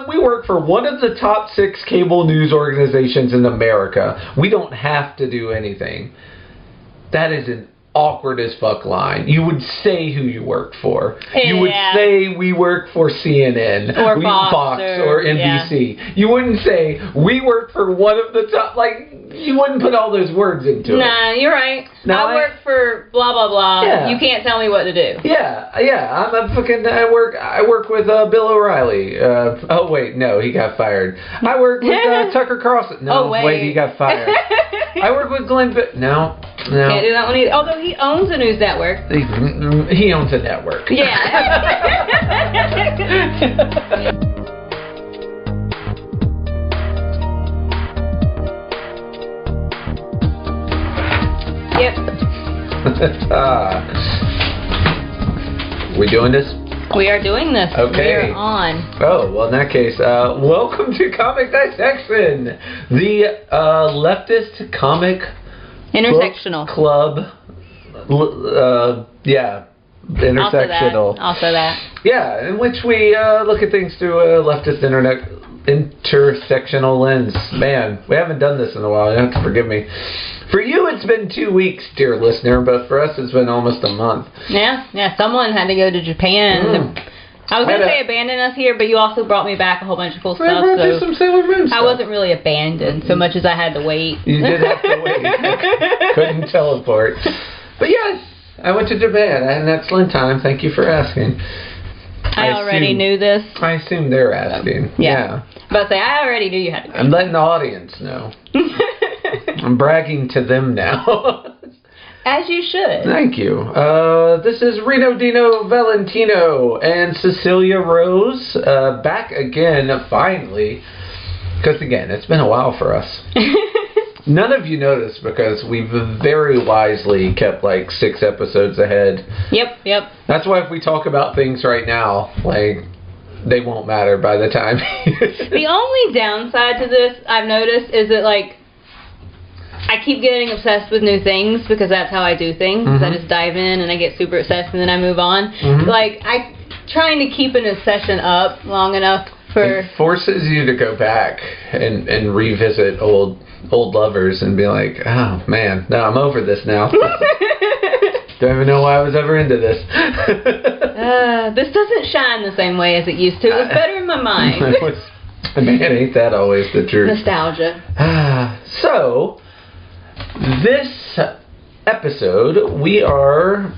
We work for one of the top 6 cable news organizations in America. We don't have to do anything. That is an awkward as fuck line. You would say who you work for. You would say we work for CNN or Fox or NBC. Yeah. You wouldn't say we work for one of the top. Like, you wouldn't put all those words into it. Nah, you're right. I work for blah blah blah. Yeah. You can't tell me what to do. Yeah. I work with Bill O'Reilly. Oh wait, no, he got fired. I work with Tucker Carlson. No, wait, he got fired. I work with Glenn. No. Can't do that one either. Although he owns a news network. He owns a network. Yeah. Yep. We doing this? We are doing this. Okay. We are on. Oh, well, in that case, welcome to Comic Dissection, the leftist comic intersectional club. Intersectional. Also that. Yeah, in which we look at things through a leftist intersectional lens. Man, we haven't done this in a while. You have to forgive me. For you, it's been 2 weeks, dear listener, but for us, it's been almost a month. Yeah. Someone had to go to Japan. I was going to say abandon us here, but you also brought me back a whole bunch of cool stuff. So some Sailor Moon stuff. I wasn't really abandoned so much as I had to wait. You did have to wait. Couldn't teleport. But yes, I went to Japan. I had an excellent time. Thank you for asking. I already knew this. I assume they're asking. Yeah. But I already knew you had to go. I'm letting the audience know. I'm bragging to them now. As you should. Thank you. This is Reno, Dino, Valentino, and Cecilia Rose back again, finally. Because, again, it's been a while for us. None of you noticed because we've very wisely kept, 6 episodes ahead. Yep. That's why if we talk about things right now, they won't matter by the time. The only downside to this, I've noticed, is that, I keep getting obsessed with new things because that's how I do things. Mm-hmm. I just dive in and I get super obsessed and then I move on. Mm-hmm. I'm trying to keep an obsession up long enough for... It forces you to go back and revisit old lovers and be like, oh man, no, I'm over this now. Don't even know why I was ever into this. This doesn't shine the same way as it used to. It was better in my mind. Man, ain't that always the truth? Nostalgia. So... This episode, we are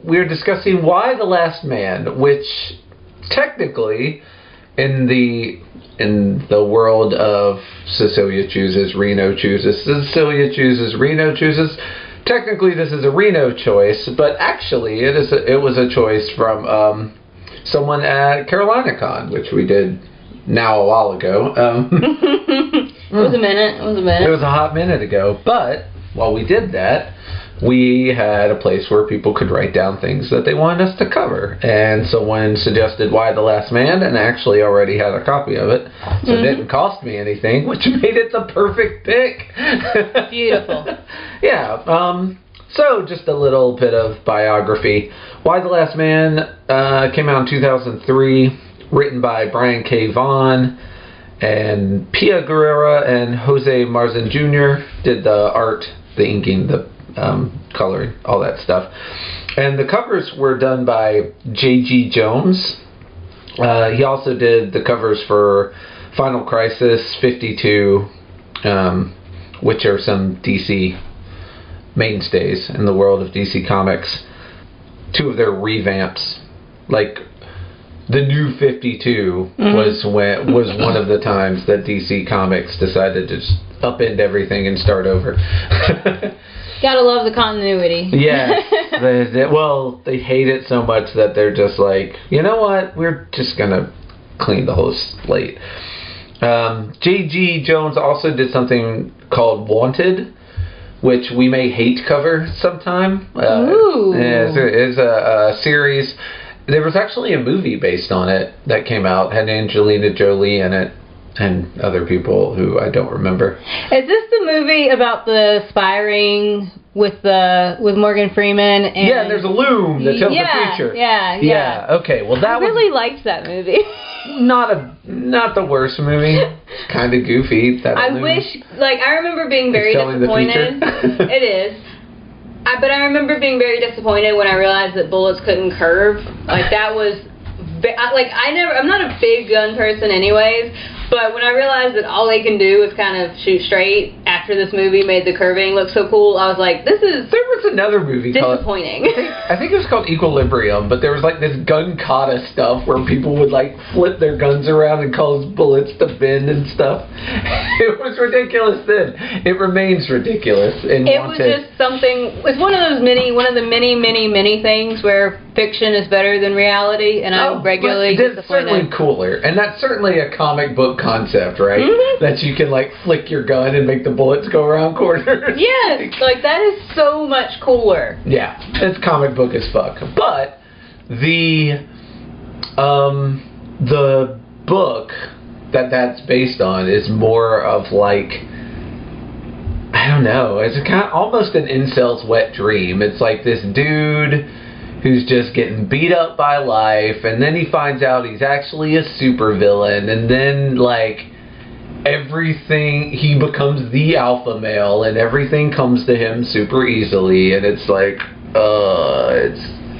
discussing Y the Last Man, which technically, in the world of Cecilia chooses, Reno chooses, Cecilia chooses, Reno chooses, technically this is a Reno choice, but actually it was a choice from someone at CarolinaCon, which we did now a while ago. It was a minute. It was a hot minute ago. But while we did that, we had a place where people could write down things that they wanted us to cover. And someone suggested Y the Last Man, and I actually already had a copy of it. So It didn't cost me anything, which made it the perfect pick. Beautiful. Yeah. So just a little bit of biography. Y the Last Man came out in 2003, written by Brian K. Vaughan. And Pia Guerrera and Jose Marzan Jr. did the art, the inking, the coloring, all that stuff. And the covers were done by J.G. Jones. He also did the covers for Final Crisis 52, which are some DC mainstays in the world of DC Comics. 2 of their revamps, the New 52 was one of the times that DC Comics decided to just upend everything and start over. Gotta love the continuity. Yes. They hate it so much that they're just like, you know what? We're just gonna clean the whole slate. J.G. Jones also did something called Wanted, which we may hate cover sometime. It's a series. There was actually a movie based on it that came out, had Angelina Jolie in it, and other people who I don't remember. Is this the movie about the spy ring with Morgan Freeman? And there's a loom that tells the future. Yeah. Okay, well I really liked that movie. not the worst movie. It's kind of goofy. I wish, like, I remember being very disappointed. It is. But I remember being very disappointed when I realized that bullets couldn't curve. Like, that was, I'm not a big gun person anyways, but when I realized that all they can do is kind of shoot straight after this movie made the curving look so cool, I was like, this is There was another movie disappointing. I think it was called Equilibrium, but there was like this gun kata stuff where people would like flip their guns around and cause bullets to bend and stuff. It was ridiculous then. It remains ridiculous. It was just something, it's one of the many things where fiction is better than reality, and I'm regularly disappointed. It's certainly cooler, and that's certainly a comic book concept, right? Mm-hmm. That you can like flick your gun and make the bullets go around corners. Yes, like that is so much cooler. Yeah, it's comic book as fuck. But the book that's based on is more of like, I don't know, it's kind of almost an incel's wet dream. It's like this dude who's just getting beat up by life, and then he finds out he's actually a supervillain, and then like everything, he becomes the alpha male, and everything comes to him super easily, and it's like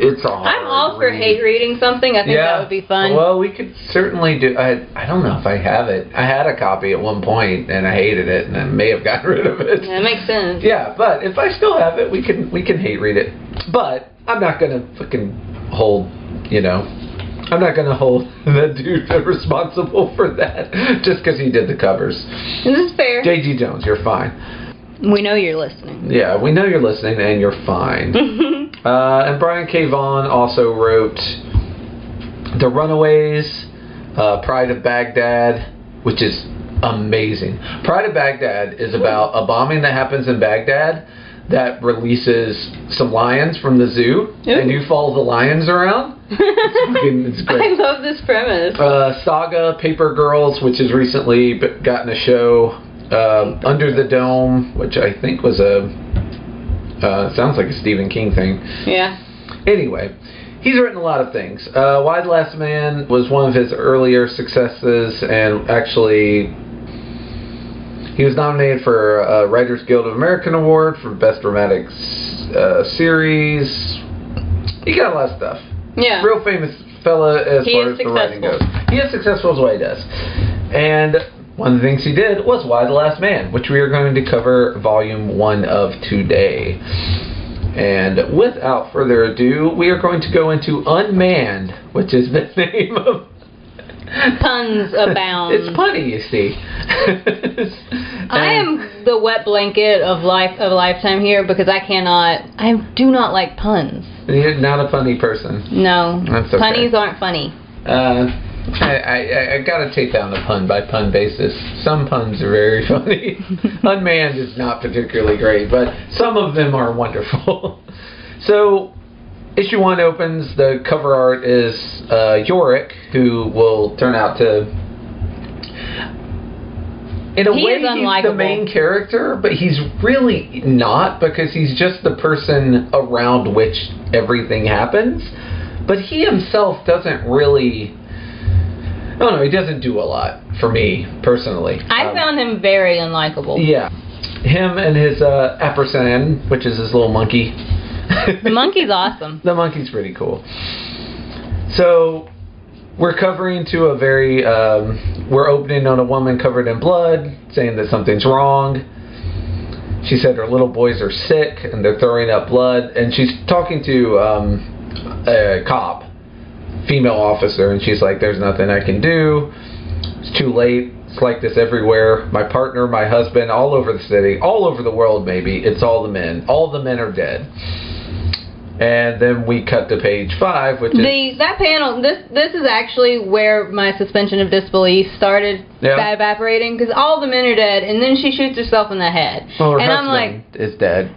it's a hard I'm all for hate reading something. I think that would be fun. Well, we could certainly do. I don't know if I have it. I had a copy at one point, and I hated it, and I may have gotten rid of it. That makes sense. Yeah, but if I still have it, we can hate read it. But I'm not gonna fucking hold, I'm not gonna hold that dude responsible for that just because he did the covers. This is fair. J.G. Jones, you're fine. We know you're listening. Yeah, we know you're listening, and you're fine. And Brian K. Vaughan also wrote The Runaways, Pride of Baghdad, which is amazing. Pride of Baghdad is about a bombing that happens in Baghdad that releases some lions from the zoo, and you follow the lions around. It's great. I love this premise. Saga, Paper Girls, which has recently gotten a show. Under the Dome, which I think was sounds like a Stephen King thing. Yeah. Anyway, he's written a lot of things. Why the Last Man was one of his earlier successes, and actually he was nominated for a Writers Guild of America Award for Best Dramatic Series. He got a lot of stuff. Yeah. Real famous fella as far as the writing goes. He is successful as what he does. And one of the things he did was Why the Last Man, which we are going to cover volume 1 of today. And without further ado, we are going to go into Unmanned, which is the name of... Puns abound. It's punny, you see. I am the wet blanket of a lifetime here because I do not like puns. You're not a funny person. No. That's okay. Punnies aren't funny. I gotta take down a pun by pun basis. Some puns are very funny. Unmanned is not particularly great, but some of them are wonderful. So, issue 1 opens. The cover art is Yorick, who will turn out to, in a way, he's the main character, but he's really not, because he's just the person around which everything happens. But he himself doesn't really... I don't know, he doesn't do a lot for me, personally. I found him very unlikable. Yeah. Him and his Appersan, which is his little monkey. The monkey's awesome. The monkey's pretty cool. So, we're covering to a very... we're opening on a woman covered in blood, saying that something's wrong. She said her little boys are sick, and they're throwing up blood. And she's talking to a cop. Female officer, and she's like, there's nothing I can do, it's too late, it's like this everywhere, my partner, my husband, all over the city, all over the world, maybe, it's all the men are dead. And then we cut to page 5, which is... That panel, this is actually where my suspension of disbelief started evaporating, because all the men are dead, and then she shoots herself in the head. Well, her and husband I'm like, is dead.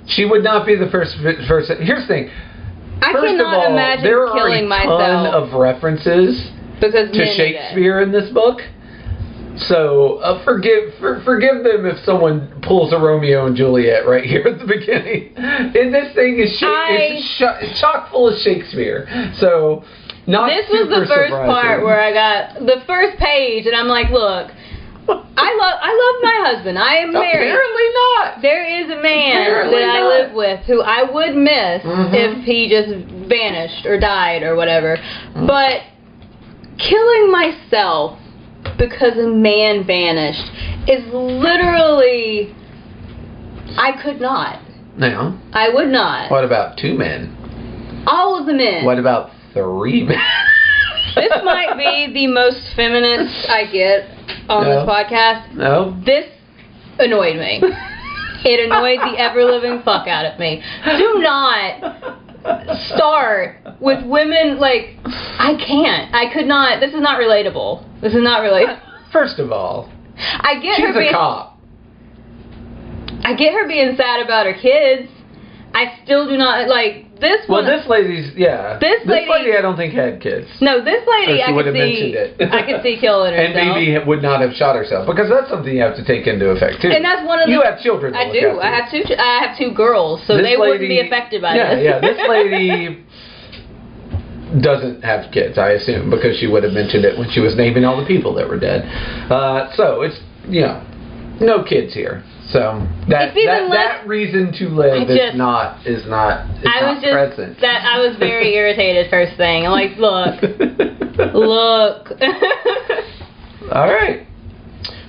She would not be the first person. Here's the thing. I cannot imagine killing myself. There are a ton of references to Shakespeare in this book. So forgive them if someone pulls a Romeo and Juliet right here at the beginning. And this thing is chock full of Shakespeare. So Not this was the first surprising. part where I got the first page, and I'm like, look, I love my husband. I am married. Apparently not. There is a man Apparently that I not. live with who I would miss if he just vanished or died or whatever. But killing myself because a man vanished is literally... I could not. Now, I would not. what about 2 men? All of the men. What about 3 men? This might be the most feminist I get on this podcast. No. This annoyed me. It annoyed the ever-living fuck out of me. Do not start with women, like, I can't. I could not. This is not relatable. This is not relatable. First of all, I get she's her being, a cop. I get her being sad about her kids. I still do not, like, this one. Well, this lady's, yeah. This lady I don't think had kids. No, this lady, Or she I would could have see. mentioned it. I could see killing herself. And maybe would not have shot herself, because that's something you have to take into effect too. And that's one of the. You have children. To I look do. after. I have 2 girls, so This they wouldn't be lady- affected by yeah, this. Yeah, this lady doesn't have kids, I assume, because she would have mentioned it when she was naming all the people that were dead. So it's, no kids here. So that reason to live is not present. I was very irritated first thing. I'm like, look. All right.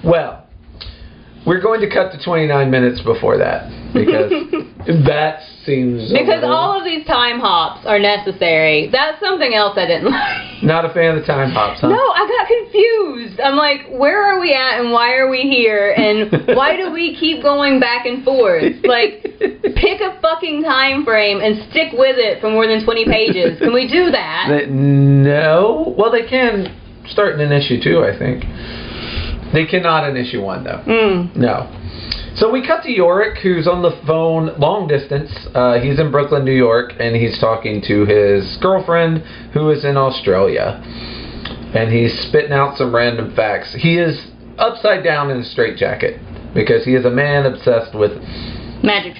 Well, we're going to cut to 29 minutes before that, because that seems... Because all of these time hops are necessary. That's something else I didn't like. Not a fan of the time hops, huh? No, I got confused. I'm like, where are we at and why are we here? And why do we keep going back and forth? Like, pick a fucking time frame and stick with it for more than 20 pages. Can we do that? No. Well, they can start in an issue 2, I think. They cannot in issue 1, though. No. So we cut to Yorick, who's on the phone long distance. He's in Brooklyn, New York, and he's talking to his girlfriend, who is in Australia. And he's spitting out some random facts. He is upside down in a straitjacket, because he is a man obsessed with magic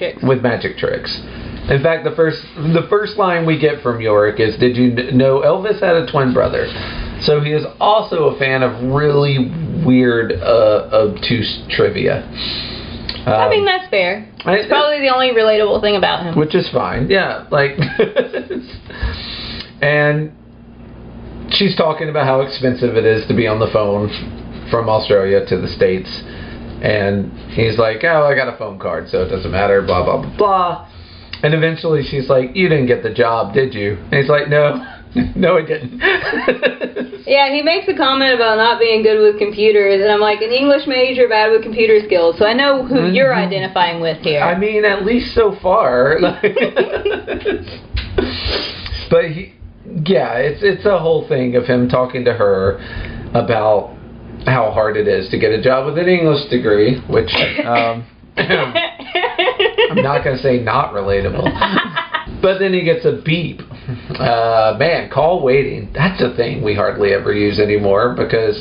tricks. In fact, the first line we get from Yorick is, "Did you know Elvis had a twin brother?" So he is also a fan of really weird, obtuse trivia. I mean, that's fair. It's probably the only relatable thing about him. Which is fine. Yeah, like... And she's talking about how expensive it is to be on the phone from Australia to the States. And he's like, oh, I got a phone card, so it doesn't matter, blah, blah, blah, blah. And eventually she's like, you didn't get the job, did you? And he's like, no. No, I didn't. Yeah, he makes a comment about not being good with computers, and I'm like, an English major bad with computer skills, so I know who you're identifying with here. I mean, at least so far. But it's a whole thing of him talking to her about how hard it is to get a job with an English degree, which I'm not going to say not relatable. But then he gets a beep. Man, call waiting. That's a thing we hardly ever use anymore, because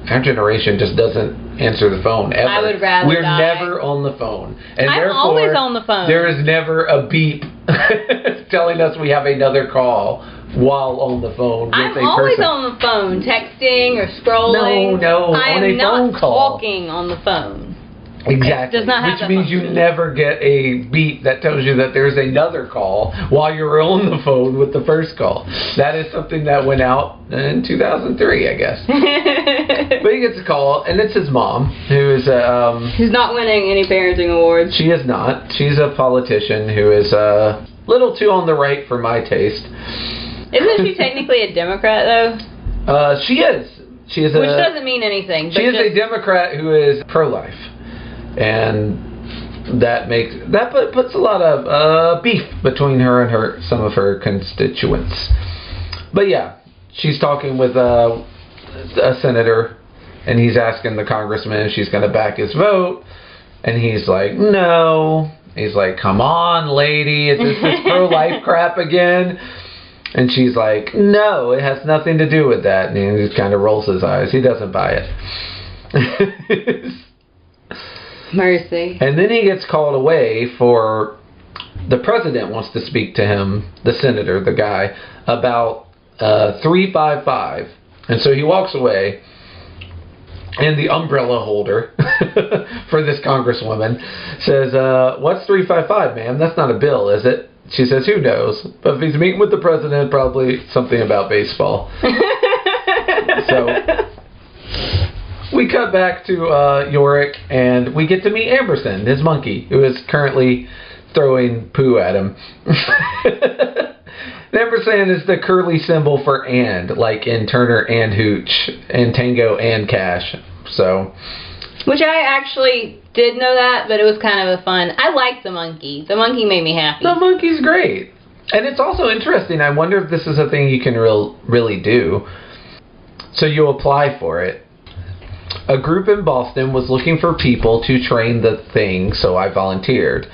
our generation just doesn't answer the phone ever. I would rather We're die. never on the phone. And I'm therefore, always on the phone. There is never a beep telling us we have another call while on the phone with a person. I'm always on the phone, texting or scrolling. No, I on am a phone not call. talking on the phone. Exactly. It does not have Which that means you function. never get a beep that tells you that there's another call while you're on the phone with the first call. That is something that went out in 2003, I guess. But he gets a call, and it's his mom, who is Who's not winning any parenting awards. She is not. She's a politician who is a little too on the right for my taste. Isn't she technically a Democrat, though? She is. Which doesn't mean anything. She is a Democrat who is pro-life. And that puts a lot of beef between her and some of her constituents. But yeah, she's talking with a senator, and he's asking the congressman if she's going to back his vote, and he's like, no. He's like, come on, lady, is this pro-life crap again? And she's like, no, it has nothing to do with that. And he just kind of rolls his eyes. He doesn't buy it. Mercy. And then he gets called away for the president wants to speak to him, the senator, the guy, about 355. And so he walks away, and the umbrella holder for this congresswoman says, what's 355, ma'am? That's not a bill, is it? She says, who knows? But if he's meeting with the president, probably something about baseball. So we cut back to Yorick, and we get to meet Amberson, his monkey, who is currently throwing poo at him. Ampersand is the curly symbol for and, like in Turner and Hooch, and Tango and Cash. So, which I actually did know that, but it was kind of a fun. I liked the monkey. The monkey made me happy. The monkey's great. And it's also interesting. I wonder if this is a thing you can really do. So you apply for it. A group in Boston was looking for people to train the thing, so I volunteered.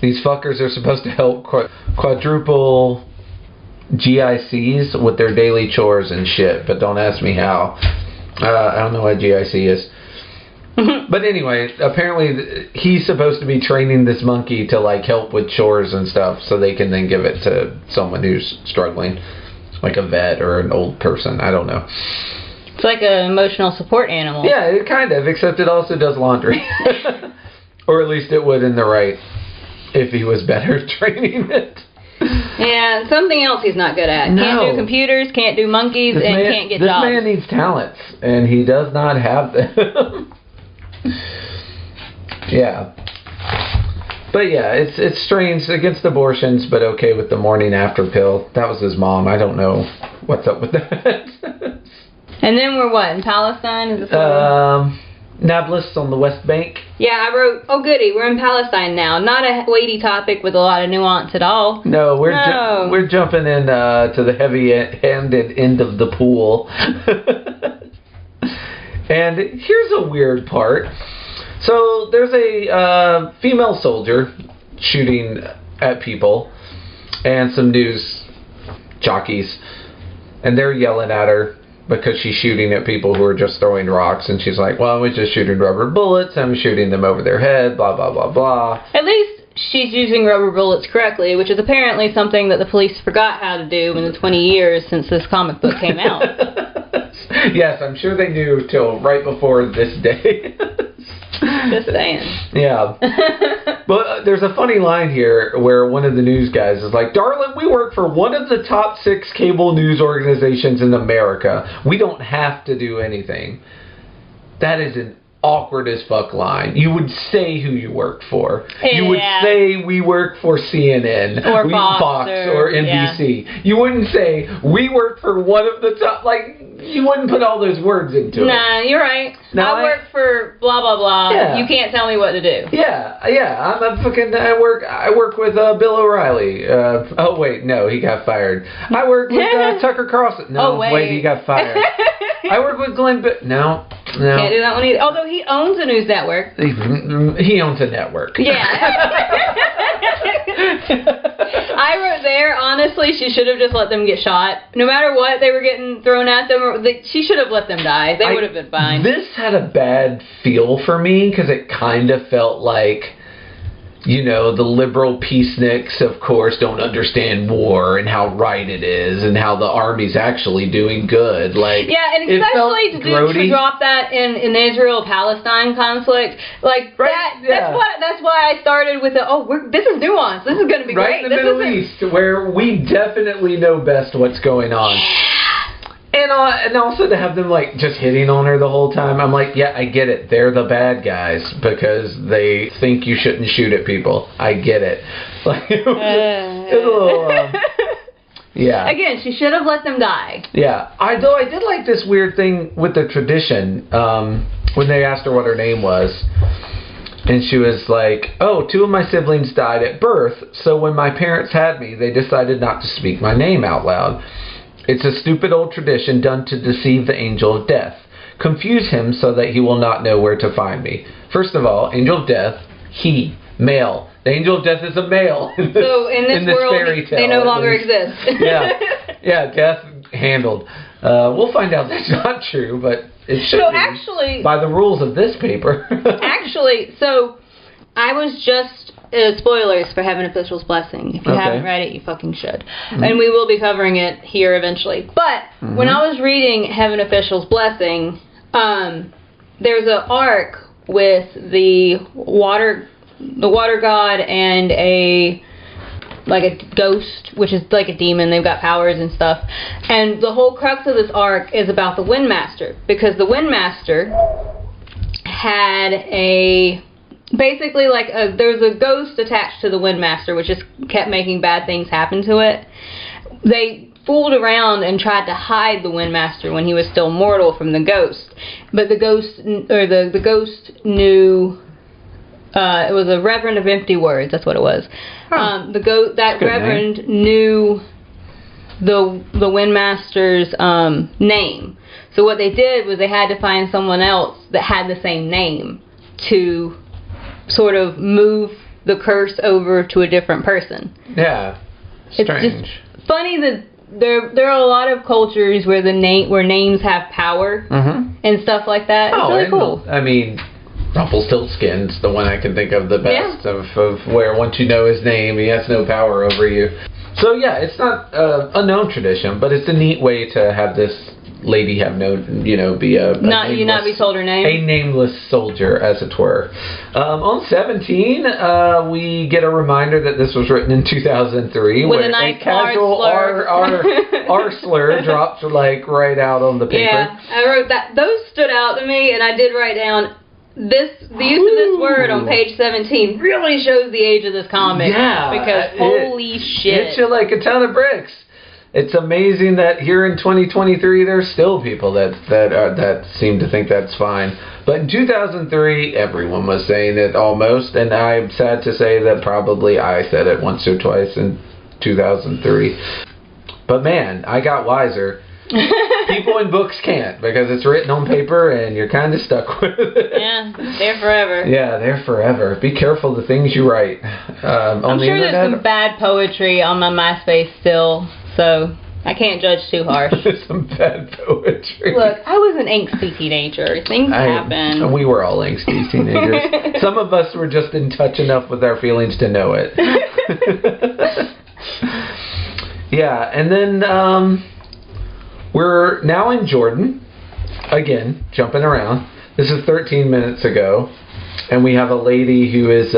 These fuckers are supposed to help quadruple GICs with their daily chores and shit, but don't ask me how. I don't know what GIC is. But anyway, apparently he's supposed to be training this monkey to like help with chores and stuff, so they can then give it to someone who's struggling, like a vet or an old person. I don't know. It's like an emotional support animal. Yeah, it kind of, except it also does laundry. Or at least it would in the right, if he was better at training it. Yeah, something else he's not good at. No. Can't do computers, can't do monkeys, can't get jobs. This man needs talents, and he does not have them. Yeah. But yeah, it's strange against abortions, but okay with the morning after pill. That was his mom. I don't know what's up with that. And then we're what, in Palestine? Is this Nablus on the West Bank. Yeah, I wrote, oh goody, we're in Palestine now. Not a weighty topic with a lot of nuance at all. No, we're jumping in to the heavy-handed end of the pool. And here's a weird part. So there's a female soldier shooting at people and some news jockeys, and they're yelling at her because she's shooting at people who are just throwing rocks, and she's like, well, I was just shooting rubber bullets, I'm shooting them over their head, blah, blah, blah, blah. At least she's using rubber bullets correctly, which is apparently something that the police forgot how to do in the 20 years since this comic book came out. Yes, I'm sure they knew till right before this day. Just saying. Yeah. But there's a funny line here where one of the news guys is like, darling, we work for one of the top 6 cable news organizations in America. We don't have to do anything. That is an awkward as fuck line. You would say who you work for. You would say we work for CNN or Fox or NBC. Yeah. You wouldn't say we work for one of the top, like, you wouldn't put all those words into it. Nah, you're right. Now I work for blah blah blah. Yeah. You can't tell me what to do. Yeah. I work with Bill O'Reilly. Oh wait, no, he got fired. I work with Tucker Carlson. No, wait, he got fired. I work with Glenn. No. Can't do that one either. Although he owns a news network. He owns a network. Yeah. I wrote there, honestly, she should have just let them get shot. No matter what they were getting thrown at them, she should have let them die. They would have been fine. This had a bad feel for me because it kind of felt like, you know, the liberal peaceniks, of course, don't understand war and how right it is and how the army's actually doing good. Like, yeah, and especially to drop that in the Israel-Palestine conflict, like right, that's why I started with this is nuance. This is going to be right great. In the Middle East, where we definitely know best what's going on. And also to have them like just hitting on her the whole time. I'm like, yeah, I get it. They're the bad guys because they think you shouldn't shoot at people. I get it. Like it was a little, yeah. Again, she should have let them die. Yeah. I did like this weird thing with the tradition when they asked her what her name was. And she was like, 2 of my siblings died at birth, so when my parents had me, they decided not to speak my name out loud. It's a stupid old tradition done to deceive the angel of death. Confuse him so that he will not know where to find me. First of all, angel of death, he, male. The angel of death is a male. So in this world, fairy tale, they no longer exist. Yeah, death handled. We'll find out that's not true, but it should be actually, by the rules of this paper. Actually, so I was just spoilers for Heaven Official's Blessing. If you haven't read it, you fucking should. And we will be covering it here eventually. But when I was reading Heaven Official's Blessing, there's an arc with the water god and a ghost, which is like a demon. They've got powers and stuff. And the whole crux of this arc is about the Windmaster, because the Windmaster had basically there's a ghost attached to the Windmaster, which just kept making bad things happen to it. They fooled around and tried to hide the Windmaster when he was still mortal from the ghost, but the ghost knew. It was a Reverend of Empty Words. That's what it was. That Reverend knew the Windmaster's name. So what they did was they had to find someone else that had the same name to sort of move the curse over to a different person. Yeah, strange. It's just funny that there are a lot of cultures where names have power and stuff like that. It's really cool. I mean, Rumpelstiltskin's the one I can think of the best of where once you know his name, he has no power over you. So yeah, it's not a known tradition, but it's a neat way to have this lady have be not be told her name. A nameless soldier, as it were. On 17, we get a reminder that this was written in 2003, with where a nice casual R slur dropped right out on the paper. Yeah, I wrote that. Those stood out to me, and I did write down the use of this word on page 17 really shows the age of this comic. Yeah, because holy shit, hits you like a ton of bricks. It's amazing that here in 2023 there's still people that seem to think that's fine. But in 2003, everyone was saying it almost, and I'm sad to say that probably I said it once or twice in 2003. But man, I got wiser. People in books can't, because it's written on paper and you're kind of stuck with it. Yeah, they're forever. Yeah, they're forever. Be careful the things you write. I'm sure there's some bad poetry on my MySpace still, so I can't judge too harsh. Some bad poetry. Look, I was an angsty teenager. Things happen. We were all angsty teenagers. Some of us were just in touch enough with our feelings to know it. Yeah, and then we're now in Jordan. Again, jumping around. This is 13 minutes ago. And we have a lady who is...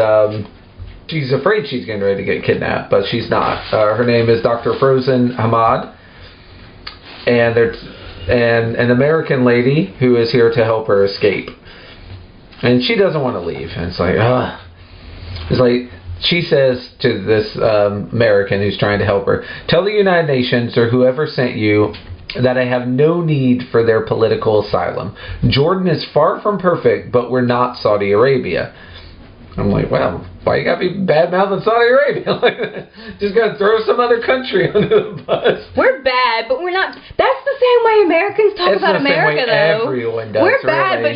she's afraid she's getting ready to get kidnapped, but she's not. Her name is Dr. Frozen Hamad. And there's an American lady who is here to help her escape. And she doesn't want to leave. And it's like, she says to this American who's trying to help her, "Tell the United Nations or whoever sent you that I have no need for their political asylum. Jordan is far from perfect, but we're not Saudi Arabia." I'm like, well, why you gotta be bad-mouthing Saudi Arabia? Just gotta throw some other country under the bus. We're bad, but we're not. That's the same way Americans talk about America, though. Everyone does. We're bad, but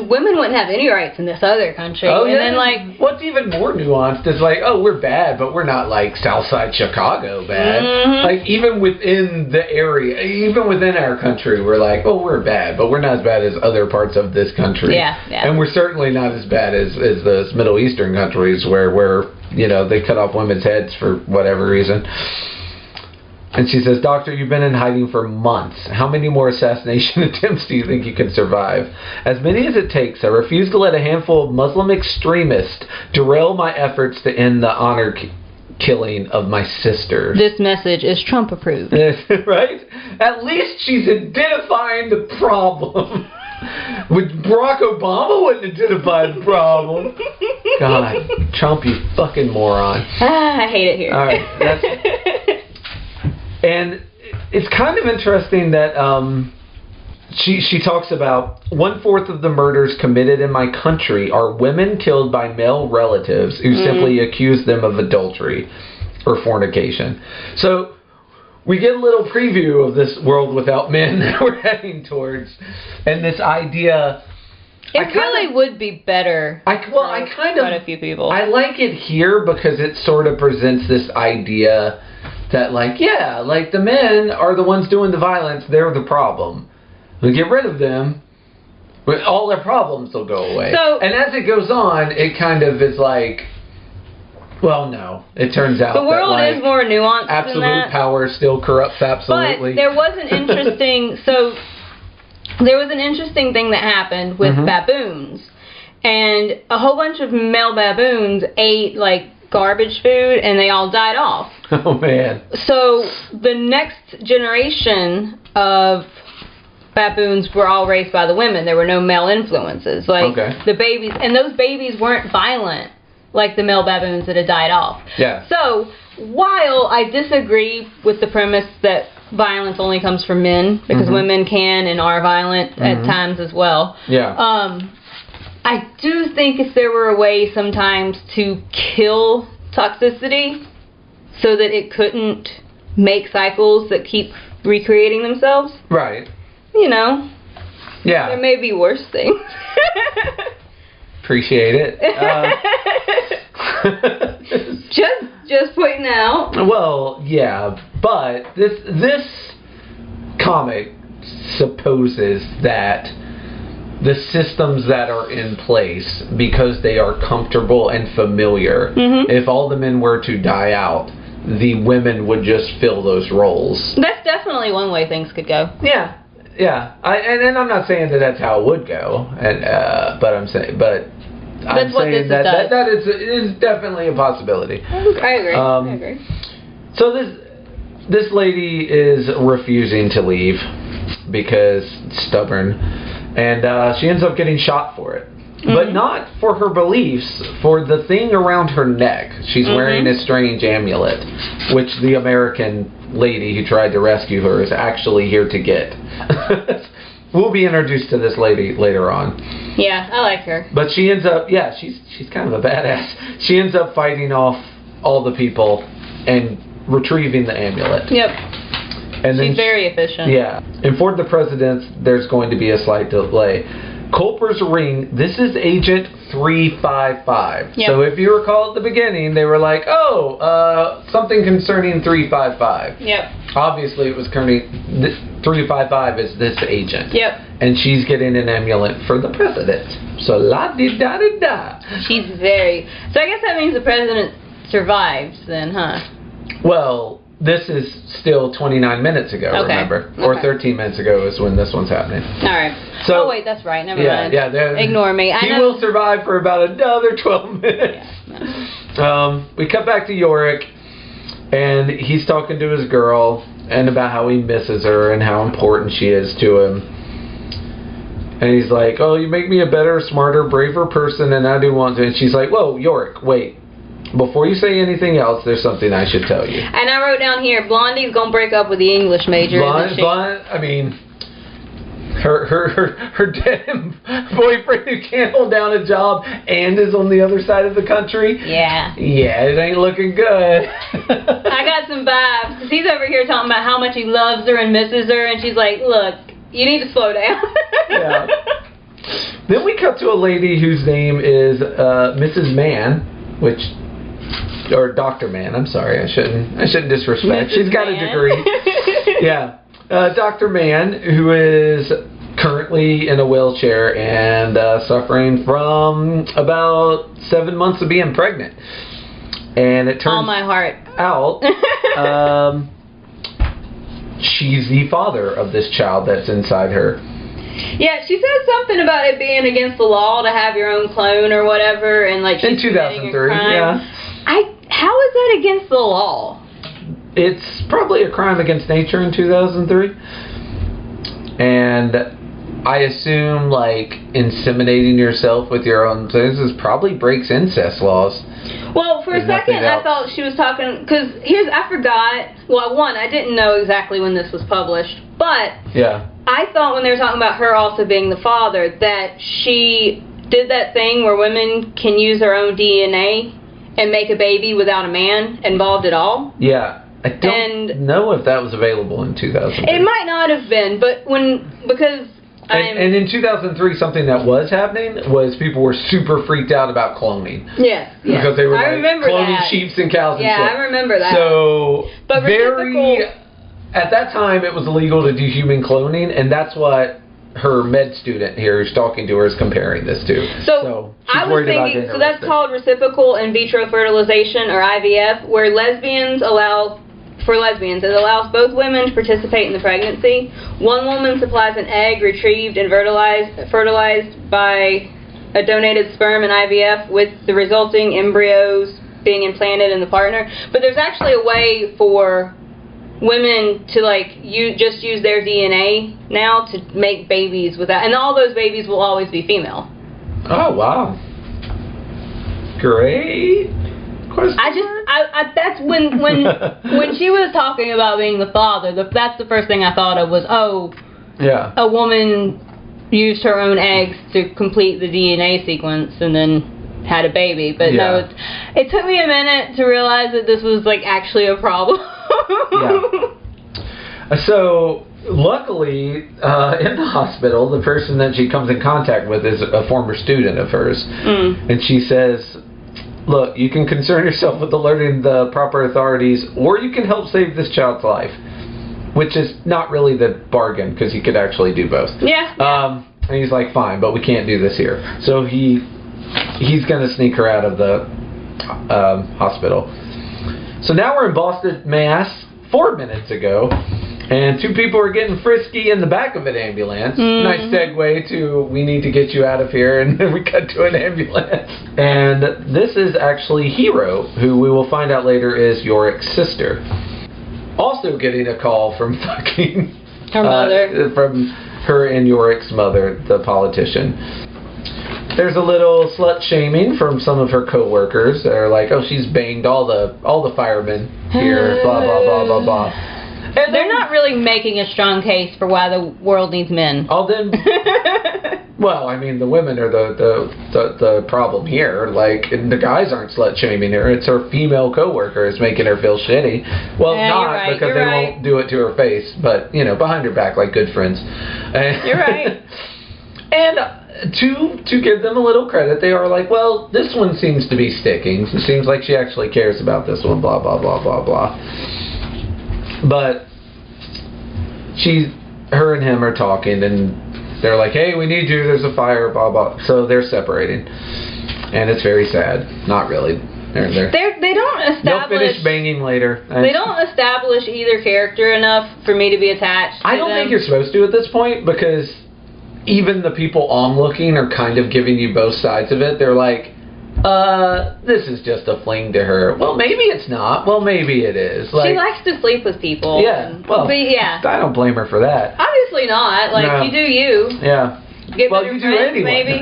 women wouldn't have any rights in this other country. Oh, and yeah. then what's even more nuanced is we're bad, but we're not like Southside Chicago bad. Even within the area, even within our country, we're like, oh, we're bad, but we're not as bad as other parts of this country. Yeah. And we're certainly not as bad as those Middle Eastern countries where they cut off women's heads for whatever reason. And she says, "Doctor, you've been in hiding for months. How many more assassination attempts do you think you can survive? As many as it takes. I refuse to let a handful of Muslim extremists derail my efforts to end the honor killing of my sisters." This message is Trump approved. Right? At least she's identifying the problem. Which Barack Obama wouldn't identify the problem. God, Trump, you fucking moron. I hate it here. All right, and it's kind of interesting that she talks about 1/4 of the murders committed in my country are women killed by male relatives who simply accuse them of adultery or fornication. So we get a little preview of this world without men that we're heading towards, and this idea. It really would be better. Quite a few people. I like it here because it sort of presents this idea that, the men are the ones doing the violence. They're the problem. We get rid of them, But all their problems will go away. So, and as it goes on, it kind of is like, well, no. It turns out the world that, like, is more nuanced absolute than that. power still corrupts absolutely. But there was an interesting, there was an interesting thing that happened with baboons. And a whole bunch of male baboons ate, like, garbage food, and they all died off. Oh, man. So the next generation of baboons were all raised by the women. There were no male influences. Like, the babies, and those babies weren't violent like the male baboons that had died off. Yeah. So, while I disagree with the premise that violence only comes from men, because women can and are violent at times as well. Yeah. I do think if there were a way sometimes to kill toxicity so that it couldn't make cycles that keep recreating themselves. Right. You know. Yeah. There may be worse things. Appreciate it. Just pointing out. Well, yeah, but this comic supposes that the systems that are in place, because they are comfortable and familiar, if all the men were to die out, the women would just fill those roles. That's definitely one way things could go. Yeah. Yeah, and I'm not saying that that's how it would go, but I'm saying that is definitely a possibility. I agree. So this lady is refusing to leave because stubborn, and she ends up getting shot for it. But not for her beliefs, for the thing around her neck. She's wearing a strange amulet, which the American lady who tried to rescue her is actually here to get. We'll be introduced to this lady later on. Yeah, I like her. But she ends up, she's kind of a badass. She ends up fighting off all the people and retrieving the amulet. Yep. And she's very efficient. Yeah. And for the president, there's going to be a slight delay. Culper's ring, this is Agent 355. Yep. So if you recall at the beginning, they were like, something concerning 355. Yep. Obviously, it was 355 is this agent. Yep. And she's getting an amulet for the president. So la-di-da-di-da. She's very... So I guess that means the president survives then, huh? Well... This is still 29 minutes ago, remember? Or 13 minutes ago is when this one's happening. All right. So, wait, that's right. Never mind. Yeah, ignore me. He will survive for about another 12 minutes. Yeah, we cut back to Yorick, and he's talking to his girl and about how he misses her and how important she is to him. And he's like, oh, you make me a better, smarter, braver person than I do want to. And she's like, whoa, Yorick, wait. Before you say anything else, there's something I should tell you. And I wrote down here, Blondie's gonna break up with the English major. I mean, her dead boyfriend who can't hold down a job and is on the other side of the country. Yeah. Yeah, it ain't looking good. I got some vibes, because he's over here talking about how much he loves her and misses her, and she's like, look, you need to slow down. Yeah. Then we cut to a lady whose name is Mrs. Mann, or Dr. Mann, I'm sorry, I shouldn't disrespect. She's got a degree. Yeah. Dr. Mann, who is currently in a wheelchair and suffering from about 7 months of being pregnant. And it turns all my heart out she's the father of this child that's inside her. Yeah, she says something about it being against the law to have your own clone or whatever, and like she's in 2003, yeah. How is that against the law? It's probably a crime against nature in 2003. And I assume, like, inseminating yourself with your own things probably breaks incest laws. Well, for a second, I thought she was talking, because I forgot, well, one, I didn't know exactly when this was published, but yeah, I thought when they were talking about her also being the father, that she did that thing where women can use their own DNA and make a baby without a man involved at all. Yeah. I don't know if that was available in 2003. It might not have been, but and in 2003, something that was happening was people were super freaked out about cloning. Yes. Because they were cloning sheep and cows and shit. Yeah, I remember that. So, at that time, it was illegal to do human cloning, and that's what her med student here who's talking to her is comparing this to. So she's I was worried about thinking, getting so that's arrested. called reciprocal in vitro fertilization, or IVF, where for lesbians, it allows both women to participate in the pregnancy. One woman supplies an egg retrieved and fertilized by a donated sperm in IVF, with the resulting embryos being implanted in the partner. But there's actually a way for women to just use their DNA now to make babies without, and all those babies will always be female. Oh wow! Great. That's when she was talking about being the father. That's the first thing I thought of was, yeah, a woman used her own eggs to complete the DNA sequence and then had a baby. But no, it took me a minute to realize that this was actually a problem. Yeah. So luckily, in the hospital, the person that she comes in contact with is a former student of hers, and she says, "Look, you can concern yourself with alerting the proper authorities, or you can help save this child's life," which is not really the bargain, because he could actually do both. Yeah. And he's like, "Fine, but we can't do this here." So he's going to sneak her out of the hospital. So now we're in Boston, Mass. 4 minutes ago, and two people are getting frisky in the back of an ambulance. Nice segue to, we need to get you out of here, and then we cut to an ambulance. And this is actually Hero, who we will find out later is Yorick's sister. Also getting a call from fucking her mother. From her and Yorick's mother, the politician. There's a little slut shaming from some of her co-workers. They're like, "Oh, she's banged all the firemen here, blah blah blah blah blah." And they're not really making a strong case for why the world needs men. Well, I mean, the women are the problem here. And the guys aren't slut shaming her. It's her female co-workers making her feel shitty. Well, not because they won't do it to her face, but behind her back like good friends. You're right. And to give them a little credit, they are like, "Well, this one seems to be sticking. It seems like she actually cares about this one, blah, blah, blah, blah, blah." But her and him are talking, and they're like, "Hey, we need you, there's a fire, blah, blah." So they're separating. And it's very sad. Not really. They don't establish... They'll finish banging later. They don't establish either character enough for me to be attached to I don't think you're supposed to at this point, because even the people onlooking are kind of giving you both sides of it. They're like, this is just a fling to her. Well, maybe it's not. Well, maybe it is. She likes to sleep with people. Yeah. Well, I don't blame her for that. Obviously not. No. You do you. Yeah. Get well, you do anyway. Maybe.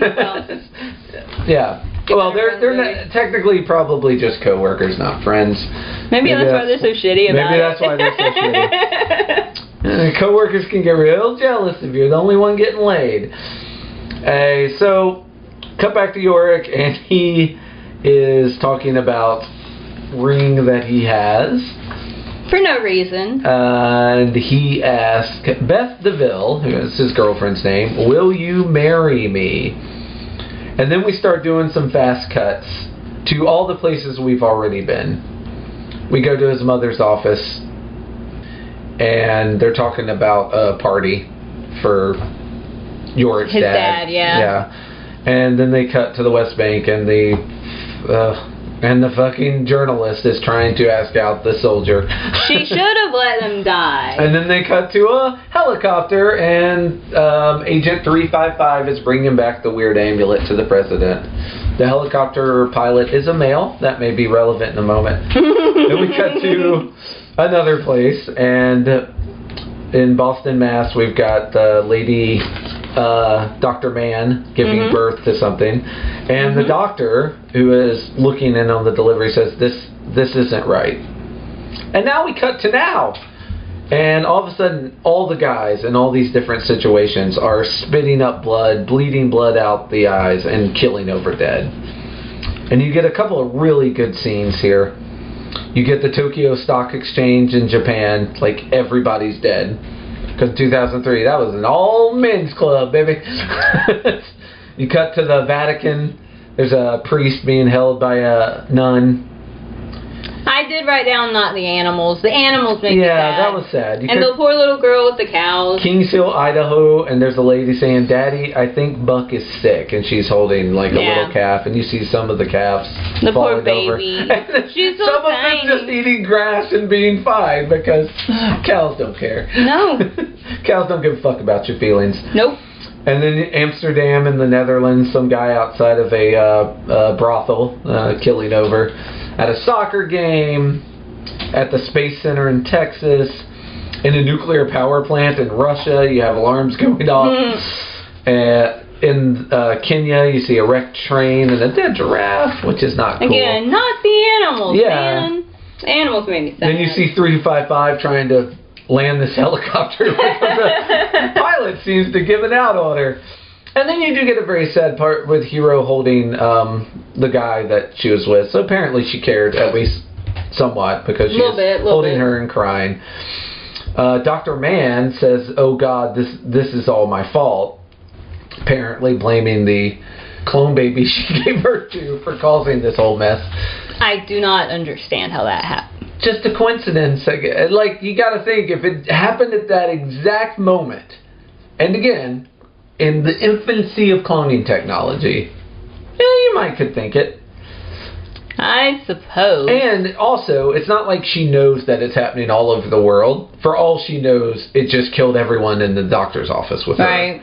Yeah. Well, they're technically probably just co-workers, not friends. Maybe that's why they're so shitty about it. Maybe that's why they're so shitty. Co-workers can get real jealous if you're the only one getting laid. So, cut back to Yorick, and he is talking about ring that he has. For no reason. And he asks Beth DeVille, who is his girlfriend's name, "Will you marry me?" And then we start doing some fast cuts to all the places we've already been. We go to his mother's office, and they're talking about a party for Yorick's his dad. Yeah. And then they cut to the West Bank, and the fucking journalist is trying to ask out the soldier. She should have let him die. And then they cut to a helicopter, and Agent 355 is bringing back the weird amulet to the president. The helicopter pilot is a male. That may be relevant in a moment. Then we cut to another place, and in Boston, Mass, we've got the lady, Dr. Mann, giving birth to something. And the doctor, who is looking in on the delivery, says, this isn't right. And now we cut to now. And all of a sudden, all the guys in all these different situations are spitting up blood, bleeding blood out the eyes, and killing over dead. And you get a couple of really good scenes here. You get the Tokyo Stock Exchange in Japan, like everybody's dead. Because in 2003, that was an all-men's club, baby. You cut to the Vatican. There's a priest being held by a nun. I did did write down not the animals. The animals make me sad. Yeah, that was sad. And the poor little girl with the cows. Kings Hill, Idaho, and there's a lady saying, "Daddy, I think Buck is sick," and she's holding like a little calf, and you see some of the calves the poor falling baby. over. She's so some tiny. of them just eating grass and being fine because cows don't care. No. Cows don't give a fuck about your feelings. Nope. And then Amsterdam in the Netherlands, some guy outside of a brothel killing over at a soccer game, at the Space Center in Texas, in a nuclear power plant in Russia, you have alarms going off. In Kenya, you see a wrecked train and a dead giraffe, which is not cool. Again, not the animals, man. The animals made me sad. Then you see 355 trying to land this helicopter because the pilot seems to give it out on her. And then you do get a very sad part with Hero holding the guy that she was with. So apparently she cared, at least somewhat, because she was holding her and crying. Dr. Mann says, "Oh God, this is all my fault." Apparently blaming the clone baby she gave birth to for causing this whole mess. I do not understand how that happened. Just a coincidence. Like, you gotta think, if it happened at that exact moment, and again, in the infancy of cloning technology, you might could think it. I suppose. And also, it's not like she knows that it's happening all over the world. For all she knows, it just killed everyone in the doctor's office with her. Right.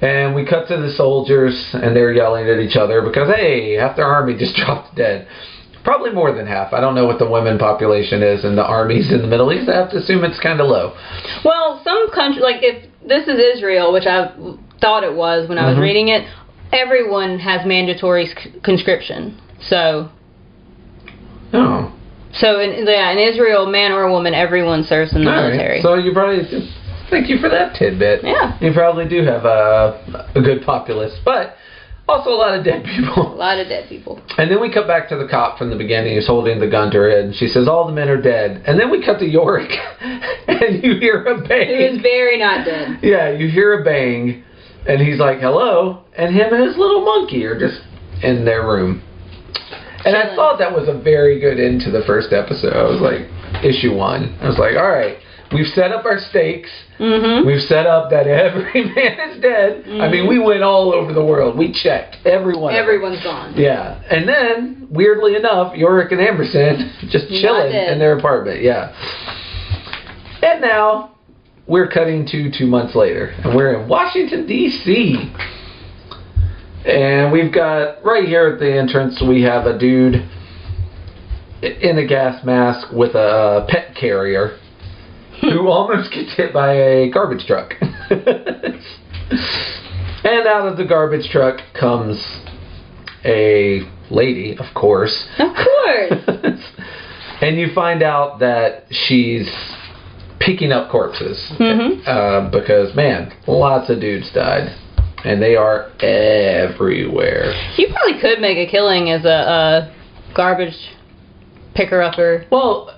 And we cut to the soldiers, and they're yelling at each other because, hey, half their army just dropped dead. Probably more than half. I don't know what the women population is in the armies in the Middle East. I have to assume it's kind of low. Well, some countries, like if this is Israel, which I thought it was when I was reading it, everyone has mandatory conscription. So. Oh. So in Israel, man or woman, everyone serves in the military. Right. So you probably. Thank you for that tidbit. Yeah. You probably do have a good populace, but also a lot of dead people. A lot of dead people. And then we cut back to the cop from the beginning who's holding the gun to her head, and she says, "All the men are dead." And then we cut to Yorick, and you hear a bang. He was very not dead. Yeah, you hear a bang, and he's like, "Hello," and him and his little monkey are just in their room. And I thought that was a very good end to the first episode. I was like, issue 1. I was like, all right. We've set up our stakes. We've set up that every man is dead. I mean, we went all over the world. We checked. Everyone's gone. Yeah. And then, weirdly enough, Yorick and Amberson just chilling in their apartment. Yeah. And now, we're cutting to 2 months later. And we're in Washington, D.C. And we've got, right here at the entrance, we have a dude in a gas mask with a pet carrier. Who almost gets hit by a garbage truck. And out of the garbage truck comes a lady, of course. Of course. And you find out that she's picking up corpses. Because, man, lots of dudes died. And they are everywhere. You probably could make a killing as a garbage picker-upper. Well,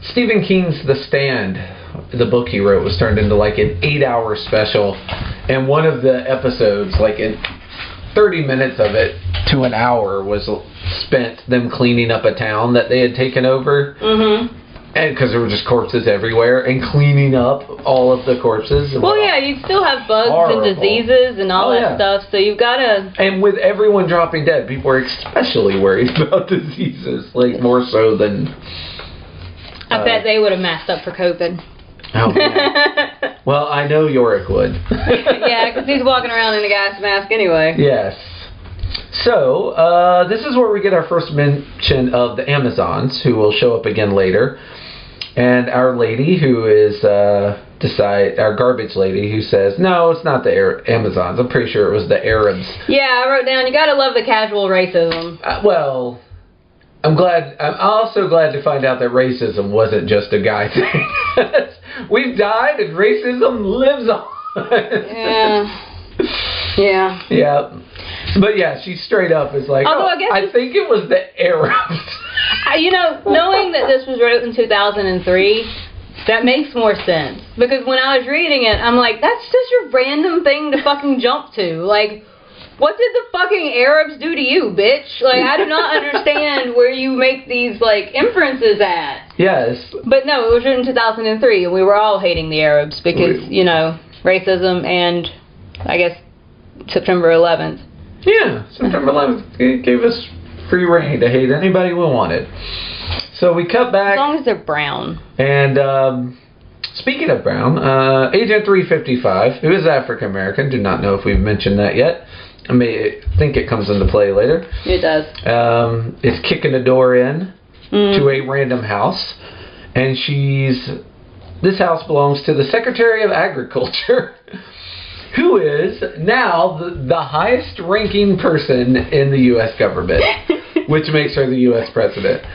Stephen King's The Stand, the book he wrote, was turned into like an 8-hour special, and one of the episodes, like in 30 minutes of it to an hour, was spent them cleaning up a town that they had taken over, and because there were just corpses everywhere, and cleaning up all of the corpses. Well, yeah, you still have bugs and diseases and all that stuff, so you've got to... And with everyone dropping dead, people are especially worried about diseases, like more so than... I bet they would have masked up for COVID. Oh, man. Well, I know Yorick would. Yeah, because he's walking around in a gas mask anyway. Yes. So, this is where we get our first mention of the Amazons, who will show up again later. And our lady, who is, our garbage lady, who says, no, it's not the Amazons. I'm pretty sure it was the Arabs. Yeah, I wrote down, you gotta love the casual racism. Well... I'm also glad to find out that racism wasn't just a guy thing. We've died and racism lives on. Yeah. But yeah, she straight up is like, I think it was the Arabs. Knowing that this was wrote in 2003, that makes more sense. Because when I was reading it, I'm like, that's just a random thing to fucking jump to. Like, what did the fucking Arabs do to you, bitch? Like, I do not understand where you make these, like, inferences at. Yes. But no, it was written in 2003, and we were all hating the Arabs because, you know, racism and, I guess, September 11th. Yeah, September 11th gave us free reign to hate anybody we wanted. So we cut back. As long as they're brown. And speaking of brown, Agent 355, who is African American, do not know if we've mentioned that yet. I think it comes into play later. It does. Is kicking a door in to a random house, and this house belongs to the Secretary of Agriculture, who is now the highest ranking person in the U.S. government, which makes her the U.S. president.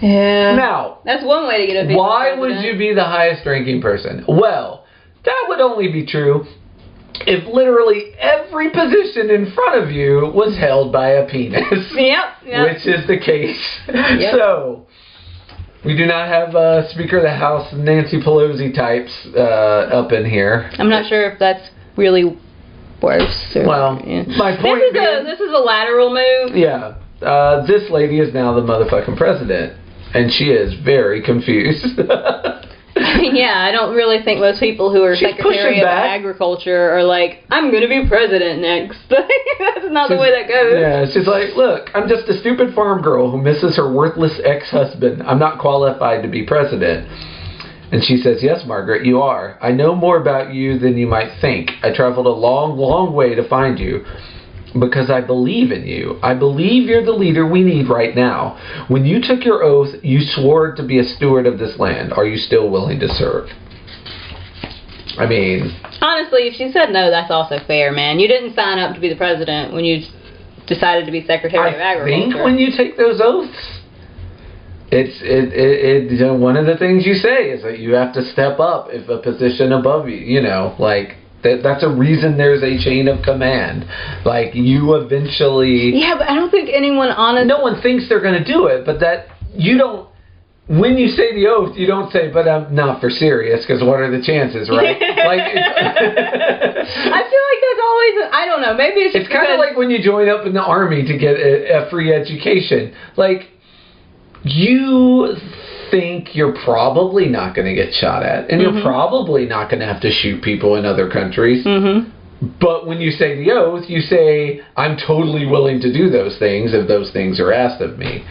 Yeah. Now, that's one way to get a female why president. would you be the highest ranking person? Well, that would only be true if literally every position in front of you was held by a penis. Yep. Which is the case. Yep. So, we do not have Speaker of the House Nancy Pelosi types up in here. I'm not sure if that's really worse. Or, well, yeah. my point this is a lateral move. Yeah. This lady is now the motherfucking president. And she is very confused. Yeah, I don't really think most people who are Secretary of Agriculture are like, I'm going to be president next. That's not the way that goes. Yeah, she's like, look, I'm just a stupid farm girl who misses her worthless ex-husband. I'm not qualified to be president. And she says, yes, Margaret, you are. I know more about you than you might think. I traveled a long, long way to find you. Because I believe in you. I believe you're the leader we need right now. When you took your oath, you swore to be a steward of this land. Are you still willing to serve? I mean... honestly, if she said no, that's also fair, man. You didn't sign up to be the president when you decided to be Secretary of Agriculture. I think when you take those oaths, it's you know, one of the things you say is that you have to step up if a position above you, you know, like... That's a reason there's a chain of command. Like, you eventually... yeah, but I don't think anyone honestly... no one thinks they're going to do it, but that... you don't... when you say the oath, you don't say, but I'm not for serious, because what are the chances, right? Like, I feel like that's always... I don't know, maybe it's kind of like when you join up in the army to get a free education. Like, you... think you're probably not going to get shot at, and you're probably not going to have to shoot people in other countries. But when you say the oath, you say, I'm totally willing to do those things if those things are asked of me.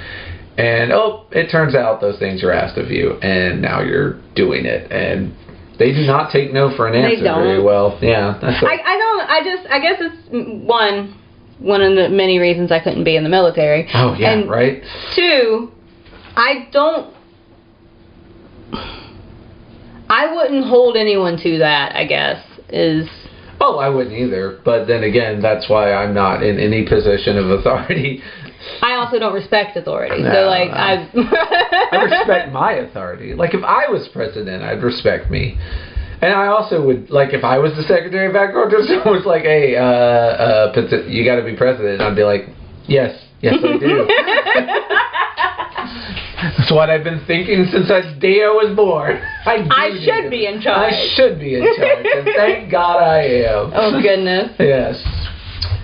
And, oh, it turns out those things are asked of you, and now you're doing it. And they do not take no for an answer very well. Yeah, that's I guess it's one of the many reasons I couldn't be in the military. Oh, yeah, and right? Two, I wouldn't hold anyone to that, I guess, is... oh, I wouldn't either. But then again, that's why I'm not in any position of authority. I also don't respect authority. No, so, like, I respect my authority. Like, if I was president, I'd respect me. And I also would, like, if I was the Secretary of Agriculture, someone was like, hey, you got to be president. I'd be like, yes, I do. That's what I've been thinking since that day I was born. I should be in charge. I should be in charge, and thank God I am. Oh, goodness. Yes.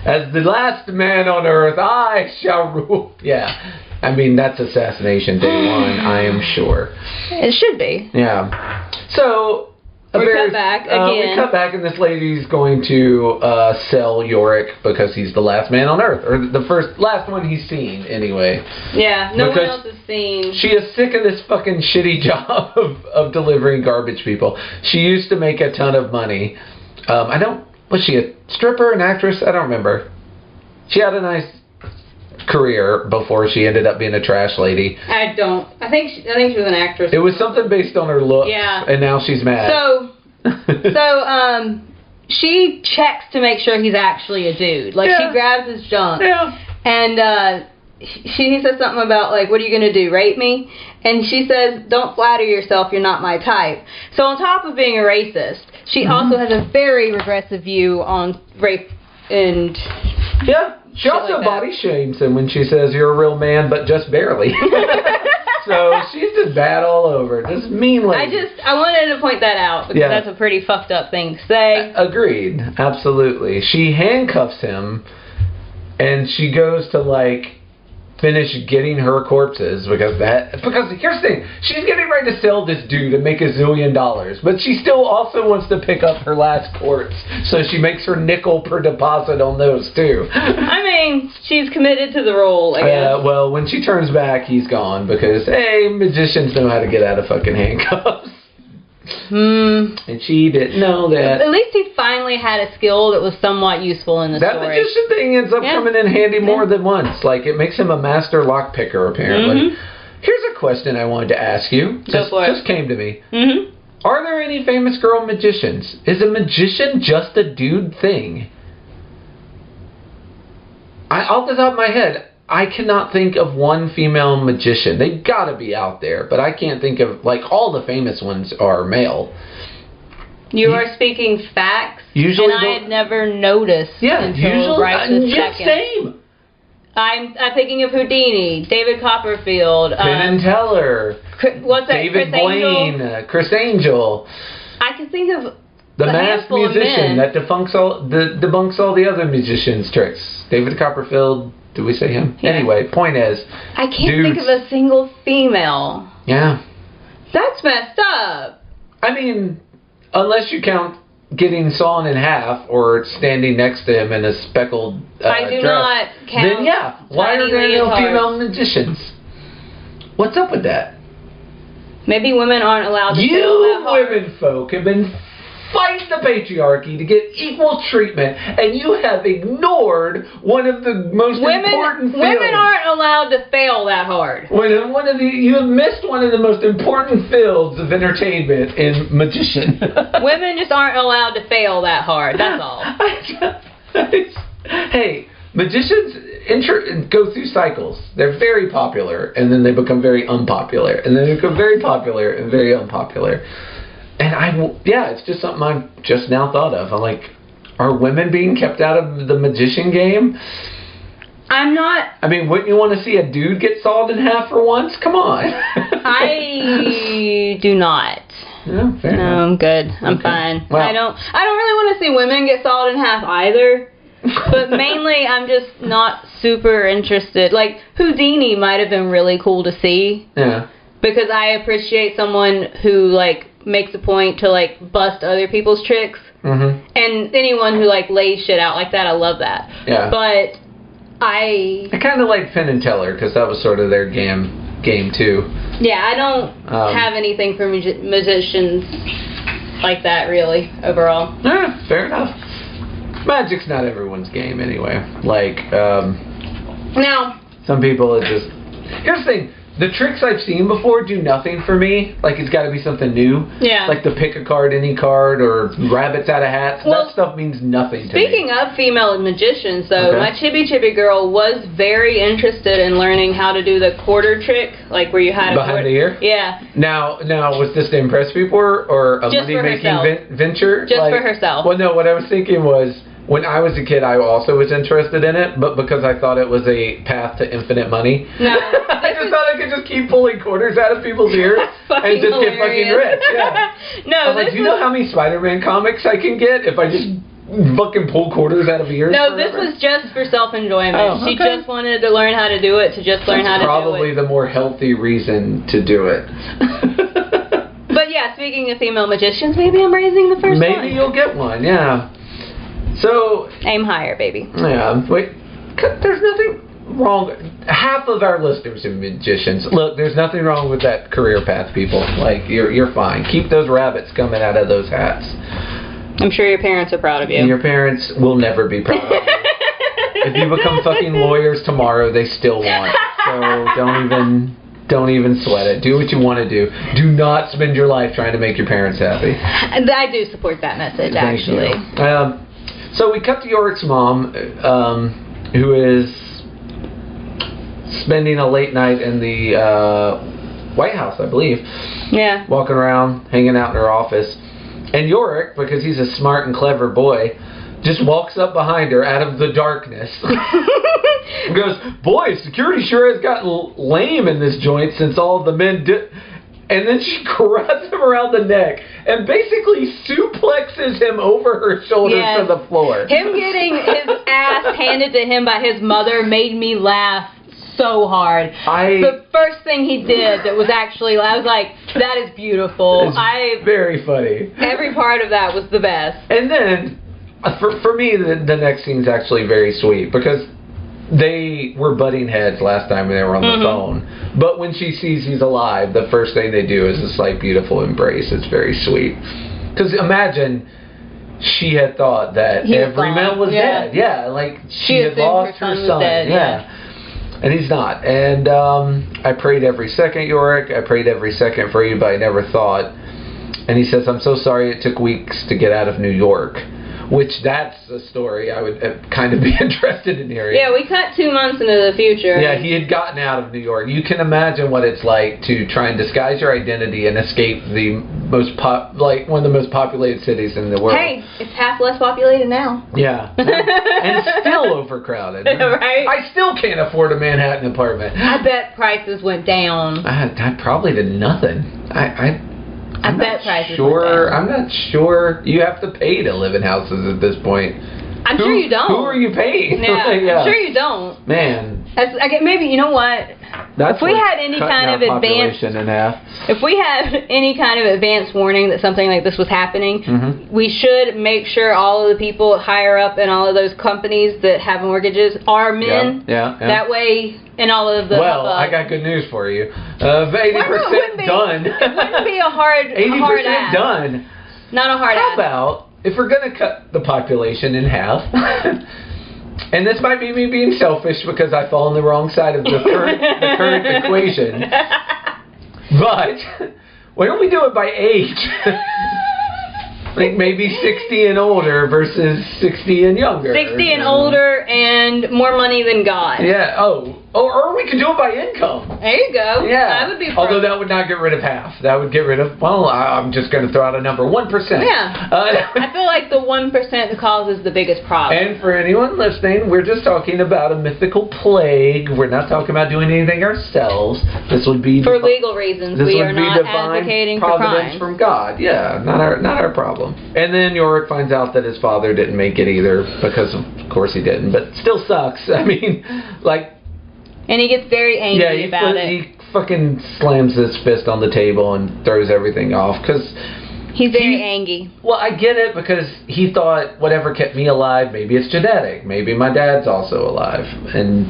As the last man on earth, I shall rule. Yeah. I mean, that's assassination day one, I am sure. It should be. Yeah. So... we cut back again. We cut back, and this lady's going to sell Yorick because he's the last man on Earth, or the last one he's seen, anyway. Yeah, no one else has seen. She is sick of this fucking shitty job of delivering garbage people. She used to make a ton of money. Was she a stripper, an actress? I don't remember. She had a nice career before she ended up being a trash lady. I think she was an actress. It was something based on her looks. Yeah. And now she's mad. So she checks to make sure he's actually a dude. Like, she grabs his junk. Yeah. And he says something about, like, what are you going to do, rape me? And she says, don't flatter yourself, you're not my type. So on top of being a racist, she also has a very regressive view on rape and... yeah. She also body shames him when she says, you're a real man, but just barely. So she's just bad all over. Just mean lady. I wanted to point that out because that's a pretty fucked up thing to say. Agreed. Absolutely. She handcuffs him and she goes to like finish getting her corpses because here's the thing, she's getting ready to sell this dude and make $1 zillion, but she still also wants to pick up her last corpse, so she makes her nickel per deposit on those too. I mean, she's committed to the role, I guess. Well, when she turns back, he's gone because hey, magicians know how to get out of fucking handcuffs. And she didn't know that. At least he finally had a skill that was somewhat useful in the story. That magician thing ends up coming in handy more than once. Like, it makes him a master lockpicker, apparently. Here's a question I wanted to ask you. Just came to me. Are there any famous girl magicians? Is a magician just a dude thing? Off the top of my head, I cannot think of one female magician. They've got to be out there, but I can't think of, like, all the famous ones are male. You are speaking facts, usually and I had never noticed until right this second. Same. I'm thinking of Houdini, David Copperfield, Penn and Teller, what's that? David Blaine, Chris Angel. I can think of the masked musician that debunks all the other musicians' tricks. David Copperfield. Did we say him? Yeah. Anyway, point is, I can't think of a single female. Yeah. That's messed up. I mean, unless you count getting sawn in half or standing next to him in a speckled I do dress, not count. then why are there no female magicians? What's up with that? Maybe women aren't allowed to feel that hard. You women folk have been fighting the patriarchy to get equal treatment, and you have ignored one of the most important fields. Women aren't allowed to fail that hard. You have missed one of the most important fields of entertainment in magician. Women just aren't allowed to fail that hard. That's all. Hey, magicians go through cycles. They're very popular, and then they become very unpopular, and then they become very popular and very unpopular. And it's just something I just now thought of. I'm like, are women being kept out of the magician game? I'm not. I mean, wouldn't you want to see a dude get sawed in half for once? Come on. I do not. No, fair enough. I'm good. I'm fine. Well, I don't really want to see women get sawed in half either. But mainly, I'm just not super interested. Like, Houdini might have been really cool to see. Yeah. Because I appreciate someone who, like, makes a point to, like, bust other people's tricks. And anyone who, like, lays shit out like that, I love that. Yeah. But I kind of like Penn and Teller because that was sort of their game too. Yeah, I don't have anything for musicians like that, really, overall. Yeah, fair enough. Magic's not everyone's game anyway. Like, now, some people are just... Here's the thing. The tricks I've seen before do nothing for me. Like, it's got to be something new. Yeah. Like the pick a card, any card, or rabbits out of hats. Well, that stuff means nothing to me. Speaking of female magicians, though, my Chibi Chibi girl was very interested in learning how to do the quarter trick, like where you had behind the ear? Yeah. Now, was this to impress people or a money-making venture? Just for herself. Well, no, what I was thinking was, when I was a kid, I also was interested in it, but because I thought it was a path to infinite money. No. I just thought I could just keep pulling quarters out of people's ears and just get fucking rich. Yeah. No, I was like, do you know how many Spider-Man comics I can get if I just fucking pull quarters out of ears? No, this was just for self-enjoyment. She just wanted to learn how to do it, That's probably the more healthy reason to do it. But yeah, speaking of female magicians, maybe I'm raising the first one. Maybe you'll get one, yeah. So aim higher, baby. Yeah, wait. There's nothing wrong. Half of our listeners are magicians. Look, there's nothing wrong with that career path, people. Like, you're fine. Keep those rabbits coming out of those hats. I'm sure your parents are proud of you. Your parents will never be proud of you. If you become fucking lawyers tomorrow, they still won't. So don't even sweat it. Do what you want to do. Do not spend your life trying to make your parents happy. I do support that message, actually. Thank you. So we cut to Yorick's mom, who is spending a late night in the White House, I believe. Yeah. Walking around, hanging out in her office. And Yorick, because he's a smart and clever boy, just walks up behind her out of the darkness. And goes, boy, security sure has gotten lame in this joint since all of the men did. And then she grabs him around the neck and basically suplexes him over her shoulders to the floor. Him getting his ass handed to him by his mother made me laugh so hard. The first thing he did that was actually, I was like, that is beautiful. It's very funny. Every part of that was the best. And then, for me, the next scene's actually very sweet because they were butting heads last time they were on the phone. But when she sees he's alive, the first thing they do is this like beautiful embrace. It's very sweet. Because imagine she had thought that every man was dead. Yeah, like she had lost her son. And he's not. And I prayed every second, Yorick. I prayed every second for you, but I never thought. And he says, I'm so sorry it took weeks to get out of New York. Which, that's a story I would kind of be interested in hearing. Yeah, we cut 2 months into the future. Yeah, he had gotten out of New York. You can imagine what it's like to try and disguise your identity and escape the one of the most populated cities in the world. Hey, it's half less populated now. Yeah. And still overcrowded. Right? I still can't afford a Manhattan apartment. I bet prices went down. I probably did nothing. I'm bet prices sure. went down. I'm not sure. You have to pay to live in houses at this point. I'm sure you don't. Who are you paying? Yeah, I'm sure you don't. Man. Maybe, you know what? That's if we had any kind of advanced, if we had any kind of advance warning that something like this was happening, we should make sure all of the people higher up in all of those companies that have mortgages are men. Yeah. That way, in all of the I got good news for you. 80% done. It wouldn't be a hard 80% done. Not a hard How about if we're gonna cut the population in half? And this might be me being selfish because I fall on the wrong side of the current equation. But why don't we do it by age? Like maybe 60 and older versus 60 and younger. 60 and older and more money than God. Yeah. Or we could do it by income. There you go. Yeah. I would be Although that would not get rid of half. That would get rid of, I'm just going to throw out a number, 1%. Yeah. I feel like the 1% that causes the biggest problem. And for anyone listening, we're just talking about a mythical plague. We're not talking about doing anything ourselves. This would be for legal reasons. We are not advocating for crime. From God. Yeah, not our problem. And then Yorick finds out that his father didn't make it either because of course he didn't, but still sucks. I mean, like. And he gets very angry about it. He fucking slams his fist on the table and throws everything off because he's very angry. Well, I get it because he thought whatever kept me alive, maybe it's genetic. Maybe my dad's also alive. And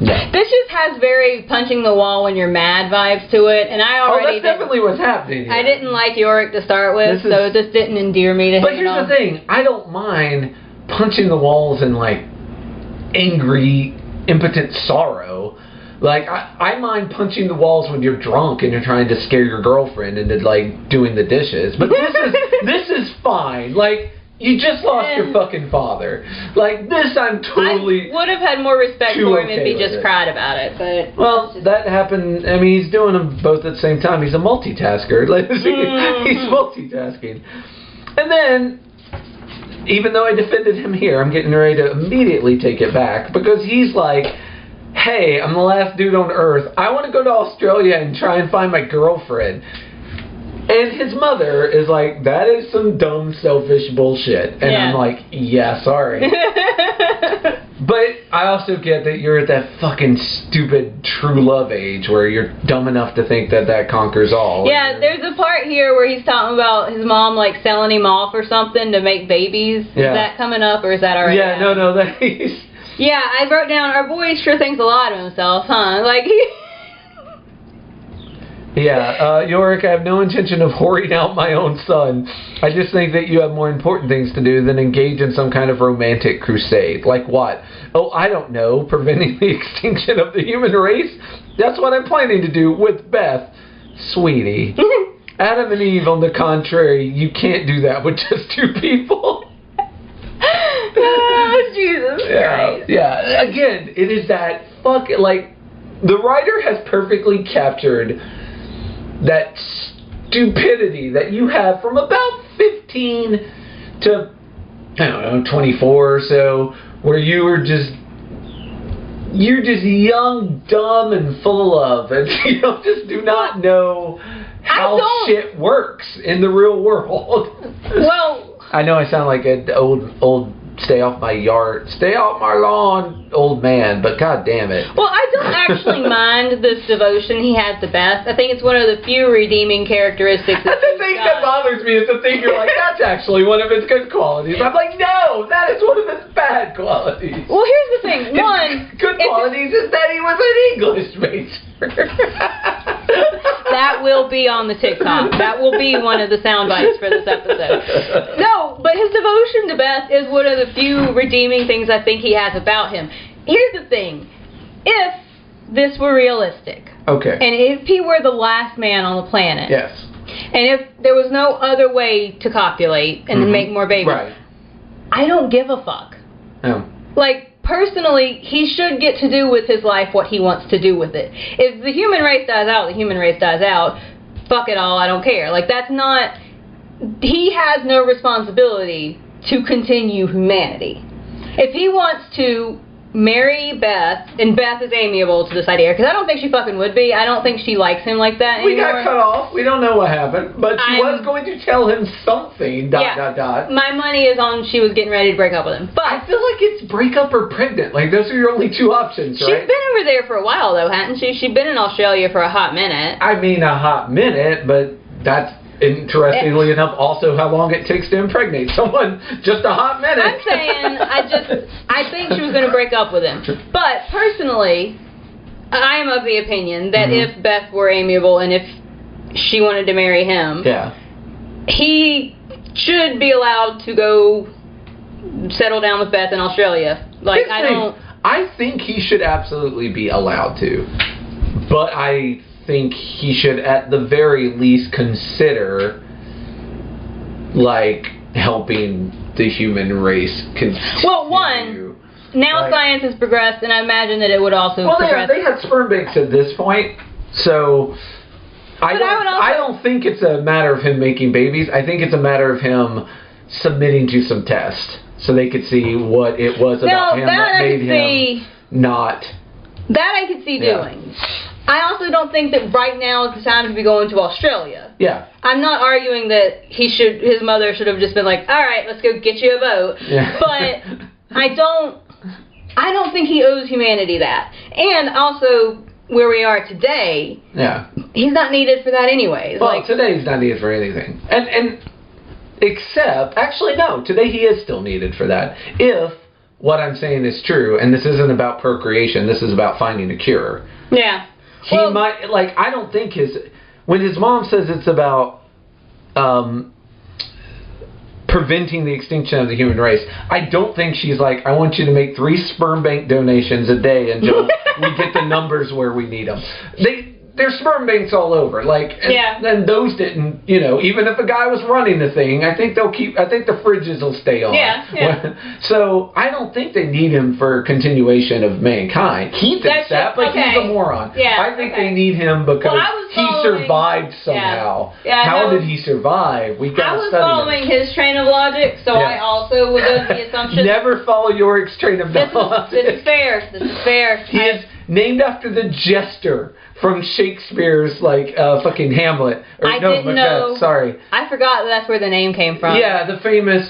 no. This just has very punching the wall when you're mad vibes to it, and I already. That's definitely what's happening here. I didn't like Yorick to start with, so this didn't endear me to him. But here's the thing: I don't mind punching the walls in like angry, impotent sorrow. Like I mind punching the walls when you're drunk and you're trying to scare your girlfriend into like doing the dishes. But this is fine. Like. You just lost your fucking father. Like, this I'm totally... I would have had more respect for him if he just cried about it, but... Well, that happened... I mean, he's doing them both at the same time. He's a multitasker. Like, he's multitasking. And then, even though I defended him here, I'm getting ready to immediately take it back. Because he's like, hey, I'm the last dude on Earth. I want to go to Australia and try and find my girlfriend. And his mother is like, that is some dumb, selfish bullshit. And I'm like, yeah, sorry. But I also get that you're at that fucking stupid true love age where you're dumb enough to think that that conquers all. Yeah, there's a part here where he's talking about his mom, like, selling him off or something to make babies. Is that coming up, or is that already happening? No, that he's... Yeah, I wrote down, our boy sure thinks a lot of himself, huh? Like, Yeah, Yorick, I have no intention of whoring out my own son. I just think that you have more important things to do than engage in some kind of romantic crusade. Like what? Oh, I don't know, preventing the extinction of the human race? That's what I'm planning to do with Beth. Sweetie. Adam and Eve, on the contrary, you can't do that with just two people. Oh, Jesus Christ. Yeah, again, it is that like, the writer has perfectly captured that stupidity that you have from about 15 to I don't know, 24 or so, where you're just young, dumb, and full of love, and you just do not know how shit works in the real world. Well, I know I sound like an old stay off my lawn old man, but god damn it. Well, I don't actually mind this devotion he had to Beth. I think it's one of the few redeeming characteristics. That's the thing that bothers me is the thing you're like, that's actually one of his good qualities. I'm like, no, that is one of his bad qualities. Well, here's the thing. One, good qualities is that he was an English major. That will be on the TikTok. That will be one of the sound bites for this episode. No, but his devotion to Beth is one of the few redeeming things I think he has about him. Here's the thing. If this were realistic, okay, and if he were the last man on the planet, yes, and if there was no other way to copulate and make more babies, right, I don't give a fuck. Oh. Like, personally, he should get to do with his life what he wants to do with it. If the human race dies out, the human race dies out. Fuck it all, I don't care. Like, that's not... He has no responsibility to continue humanity. If he wants to marry Beth, and Beth is amiable to this idea, because I don't think she fucking would be. I don't think she likes him like that anymore. We got cut off. We don't know what happened, but she was going to tell him something, ... My money is on she was getting ready to break up with him. But I feel like it's break up or pregnant. Like, those are your only two options, right? She's been over there for a while, though, hasn't she? She's been in Australia for a hot minute. I mean, a hot minute, but that's... Interestingly enough, also how long it takes to impregnate someone. Just a hot minute. I'm saying, I think she was going to break up with him. But personally, I am of the opinion that if Beth were amiable and if she wanted to marry him, he should be allowed to go settle down with Beth in Australia. Like, I think he should absolutely be allowed to, but I think he should at the very least consider, like, helping the human race continue. Well, one, now science has progressed, and I imagine that it would also progress. They had sperm banks at this point, so I don't think it's a matter of him making babies. I think it's a matter of him submitting to some tests so they could see what it was about him that made him not... That I could see doing. I also don't think that right now is the time to be going to Australia. Yeah. I'm not arguing that his mother should have just been like, all right, let's go get you a boat. Yeah. But I don't think he owes humanity that. And also, where we are today, he's not needed for that anyways. Well, today he's not needed for anything. And except, actually no, today he is still needed for that. If what I'm saying is true, and this isn't about procreation, this is about finding a cure. Yeah. He might, like, I don't think when his mom says it's about preventing the extinction of the human race, I don't think she's like, I want you to make 3 sperm bank donations a day until we get the numbers where we need them. There's sperm banks all over, like, and those didn't, even if a guy was running the thing, I think the fridges will stay on. Yeah. So I don't think they need him for continuation of mankind. He thinks that, but he's a moron. Yeah, I think they need him because he survived somehow. How did he survive? We got to study him. I was following his train of logic, so I also was of the assumption. Never follow Yorick's train of logic. This is fair. He is named after the jester from Shakespeare's, fucking Hamlet. I didn't know. Sorry. I forgot that's where the name came from. Yeah, the famous,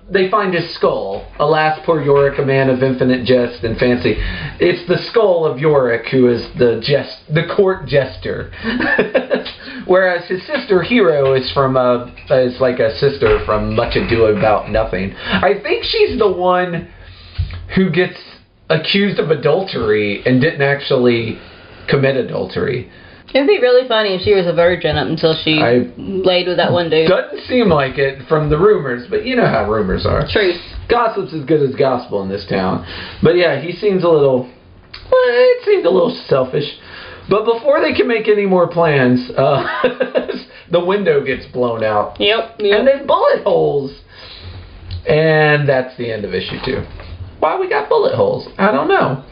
they find his skull. Alas, poor Yorick, a man of infinite jest and fancy. It's the skull of Yorick who is the court jester. Whereas his sister Hero is like a sister from Much Ado About Nothing. I think she's the one who gets accused of adultery and didn't actually commit adultery. It'd be really funny if she was a virgin up until she laid with that one dude. Doesn't seem like it from the rumors, but you know how rumors are. Truth. Gossip's as good as gospel in this town. But yeah, he seems it seemed a little selfish. But before they can make any more plans, the window gets blown out. Yep. And there's bullet holes. And that's the end of issue 2. Why we got bullet holes? I don't know.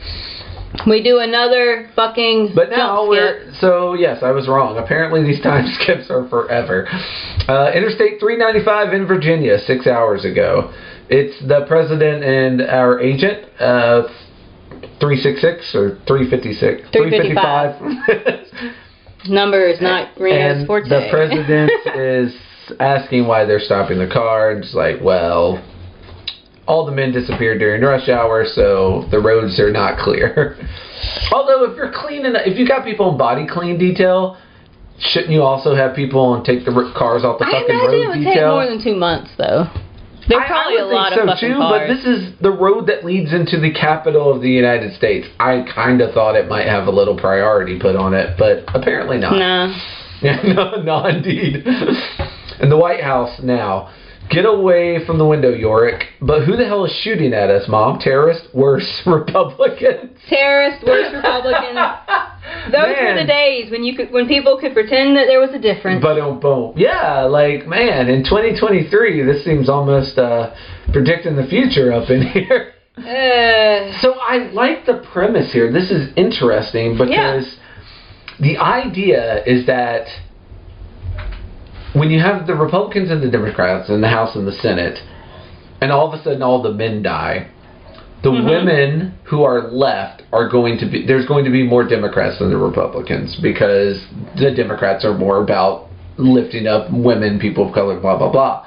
We do another fucking But now jump skip. yes, I was wrong. Apparently these time skips are forever. Interstate 395 in Virginia, 6 hours ago. It's the president and our agent, 366 or 356? 355. Number is not Reno's forte. The president is asking why they're stopping the car, and just like, well, all the men disappeared during rush hour, so the roads are not clear. Although, if you're cleaning, if you got people in body clean detail, shouldn't you also have people take the cars off the fucking road detail? I imagine it would take more than 2 months, though. There's probably a lot of fucking cars. But this is the road that leads into the capital of the United States. I kind of thought it might have a little priority put on it, but apparently not. Nah. Yeah, no, indeed. And the White House now. Get away from the window, Yorick. But who the hell is shooting at us, Mom? Terrorists? Worse, Republicans. Terrorists, worse, Republicans. Those were the days when people could pretend that there was a difference. Boom. Yeah, like, man, in 2023, this seems almost predicting the future up in here. So I like the premise here. This is interesting because the idea is that when you have the Republicans and the Democrats in the House and the Senate, and all of a sudden all the men die, the women who are left are going to be, there's going to be more Democrats than the Republicans, because the Democrats are more about lifting up women, people of color, blah, blah, blah.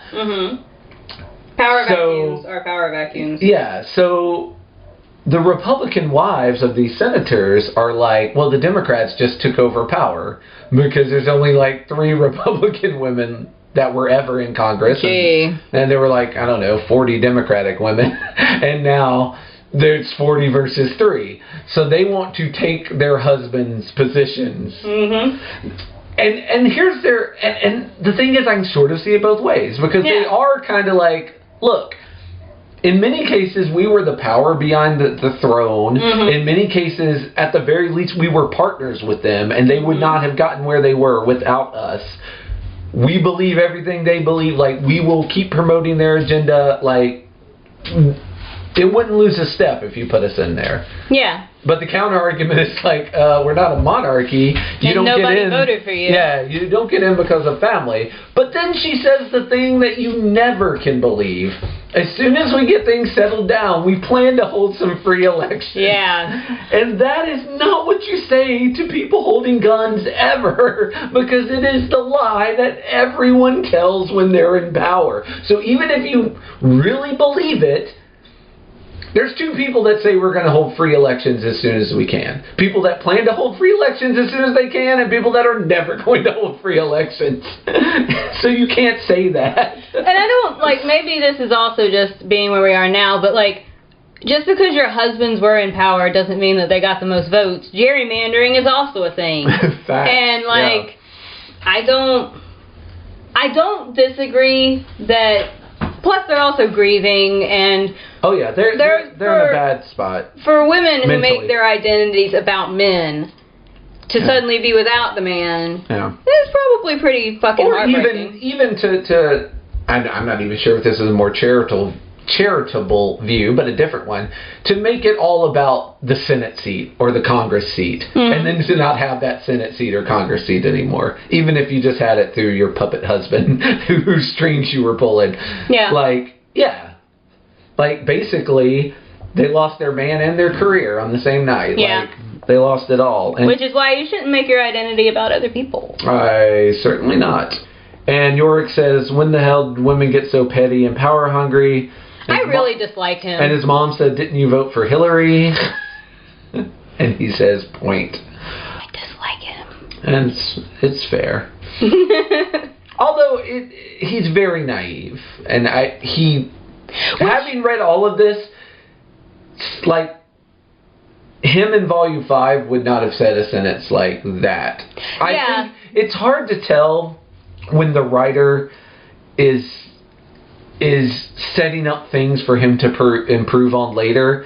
Power vacuums are power vacuums. Yeah, so the Republican wives of these senators are like, well, the Democrats just took over power because there's only like 3 Republican women that were ever in Congress. And there were like, I don't know, 40 Democratic women. And now there's 40 versus 3. So they want to take their husbands' positions. And here's their... And the thing is, I can sort of see it both ways. Because they are kind of like, look, in many cases, we were the power behind the throne. In many cases, at the very least, we were partners with them, and they would not have gotten where they were without us. We believe everything they believe. Like, we will keep promoting their agenda. Like, it wouldn't lose a step if you put us in there. Yeah. But the counter argument is like, we're not a monarchy. You don't get in. Nobody voted for you. Yeah, you don't get in because of family. But then she says the thing that you never can believe. As soon as we get things settled down, we plan to hold some free elections. Yeah. And that is not what you say to people holding guns ever, because it is the lie that everyone tells when they're in power. So even if you really believe it, there's 2 people that say we're going to hold free elections as soon as we can. People that plan to hold free elections as soon as they can, and people that are never going to hold free elections. So you can't say that. And I don't, like, maybe this is also just being where we are now, but, like, just because your husbands were in power doesn't mean that they got the most votes. Gerrymandering is also a thing. Fact. And, like, I don't disagree that... Plus, they're also grieving, and... Oh, yeah, they're in a bad spot. For women who mentally. make their identities about men, to suddenly be without the man, it's probably pretty fucking heartbreaking. Or even to I'm not even sure if this is a more charitable view, but a different one, to make it all about the Senate seat or the Congress seat, and then to not have that Senate seat or Congress seat anymore, even if you just had it through your puppet husband whose strings you were pulling. Like, basically, they lost their man and their career on the same night. Like, they lost it all. And which is why you shouldn't make your identity about other people. Certainly not. And Yorick says, when the hell did women get so petty and power hungry? I really dislike him. And his mom said, didn't you vote for Hillary? And he says, point. I dislike him. And it's fair. Although he's very naive. And having read all of this, like, him in Volume 5 would not have said a sentence like that. I think it's hard to tell when the writer is setting up things for him to improve on later,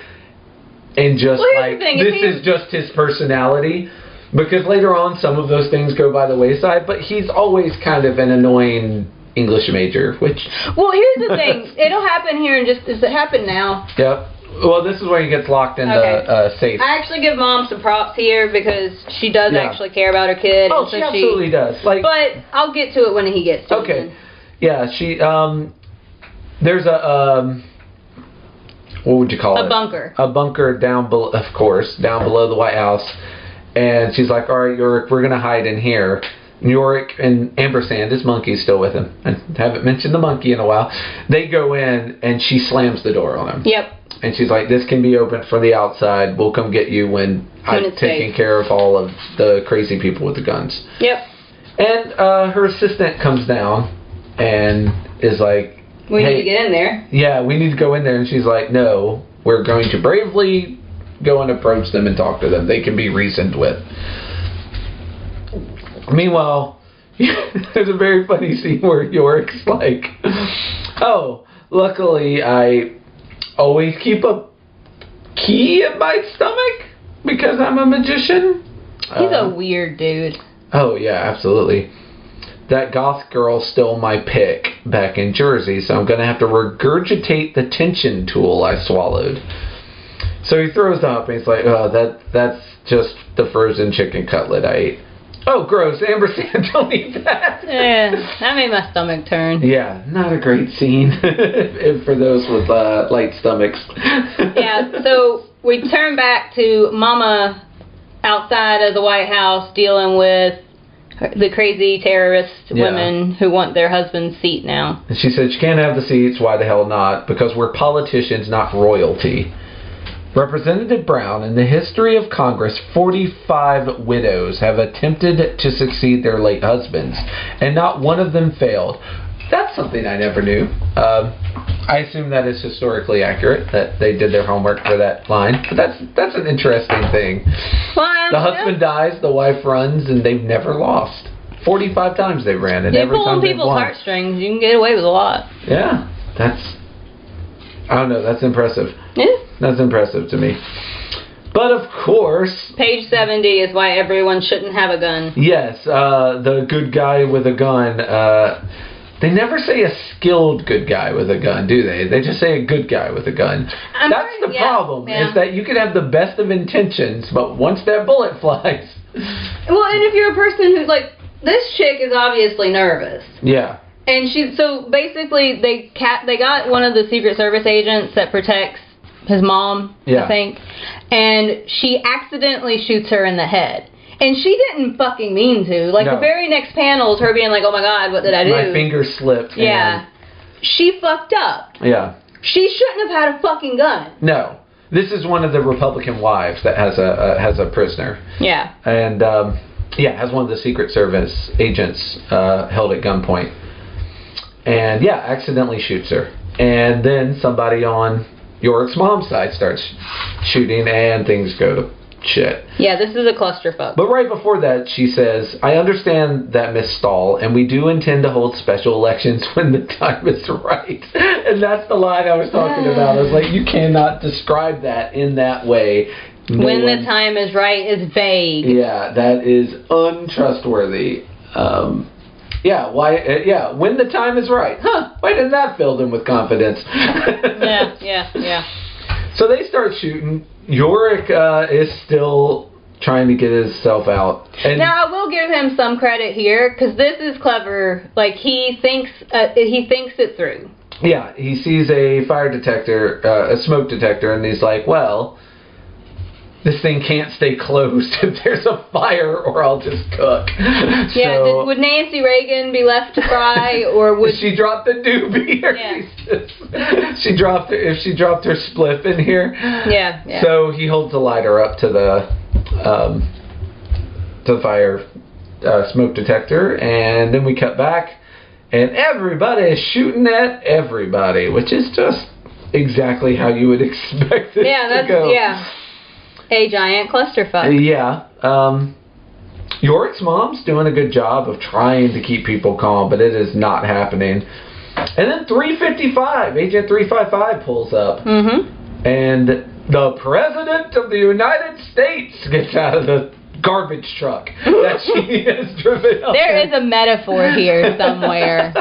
and just this is just his personality, because later on some of those things go by the wayside, but he's always kind of an annoying English major, which... Well, here's the thing. It'll happen here, and does it happen now? Yep. Well, this is when he gets locked in the safe. I actually give Mom some props here because she does actually care about her kid. Oh, and so she absolutely does. Like, but I'll get to it when he gets to it. Okay. Yeah, she, there's a, what would you call it? A bunker. A bunker down below, of course, down below the White House. And she's like, all right, Yorick, we're going to hide in here. Yorick and Ampersand, his monkey's still with him. I haven't mentioned the monkey in a while. They go in, and she slams the door on him. Yep. And she's like, this can be opened from the outside. We'll come get you when I've taken care of all of the crazy people with the guns. Yep. And her assistant comes down and is like, we need to get in there. Yeah, we need to go in there. And she's like, no, we're going to bravely go and approach them and talk to them. They can be reasoned with. Meanwhile, there's a very funny scene where Yorick's like, oh, luckily I always keep a key in my stomach because I'm a magician. He's a weird dude. Oh, yeah, absolutely. That goth girl stole my pick back in Jersey, so I'm going to have to regurgitate the tension tool I swallowed. So he throws up and he's like, oh, that's just the frozen chicken cutlet I ate. Oh, gross. Ampersand, don't eat that. Yeah, that made my stomach turn. Yeah, not a great scene for those with light stomachs. Yeah, so we turn back to Mama outside of the White House dealing with the crazy terrorist women who want their husband's seat now. And she said, you can't have the seats. Why the hell not? Because we're politicians, not royalty. Representative Brown, in the history of Congress, 45 widows have attempted to succeed their late husbands, and not one of them failed. That's something I never knew. I assume that is historically accurate, that they did their homework for that line. But that's an interesting thing. Well, the husband dies, the wife runs, and they've never lost. 45 times they ran, and every time they won. Pull on people's heartstrings. You can get away with a lot. Yeah, I don't know, that's impressive. Yeah. That's impressive to me. But of course... Page 70 is why everyone shouldn't have a gun. Yes, the good guy with a gun. They never say a skilled good guy with a gun, do they? They just say a good guy with a gun. That's the problem, is that you can have the best of intentions, but once that bullet flies... Well, and if you're a person who's like... This chick is obviously nervous. Yeah. And so basically they got one of the Secret Service agents that protects his mom, I think, and she accidentally shoots her in the head. And she didn't fucking mean to. Like, the very next panel is her being like, oh my god, what did I do? My finger slipped. Yeah. She fucked up. Yeah. She shouldn't have had a fucking gun. No. This is one of the Republican wives that has a prisoner. Yeah. And, has one of the Secret Service agents held at gunpoint. And, accidentally shoots her. And then somebody on Yorick's mom's side starts shooting, and things go to shit. Yeah, this is a clusterfuck. But right before that, she says, I understand that, Miss Stahl, and we do intend to hold special elections when the time is right. And that's the line I was talking about. I was like, you cannot describe that in that way. When the time is right is vague. Yeah, that is untrustworthy. When the time is right. Huh, why didn't that fill them with confidence? Yeah. So they start shooting. Yorick is still trying to get himself out. And now, I will give him some credit here, because this is clever. Like, he thinks it through. Yeah, he sees a fire detector, a smoke detector, and he's like, well... This thing can't stay closed if there's a fire, or I'll just cook. Yeah, so, would Nancy Reagan be left to fry, or would she drop the doobie? Yeah. She dropped her spliff in here. Yeah. So he holds the lighter up to the fire smoke detector, and then we cut back, and everybody is shooting at everybody, which is just exactly how you would expect it to go. Yeah. A giant clusterfuck. Yeah. Yorick's mom's doing a good job of trying to keep people calm, but it is not happening. And then 355, Agent 355 pulls up. Mm-hmm. And the President of the United States gets out of the garbage truck that she has driven up. There is a metaphor here somewhere.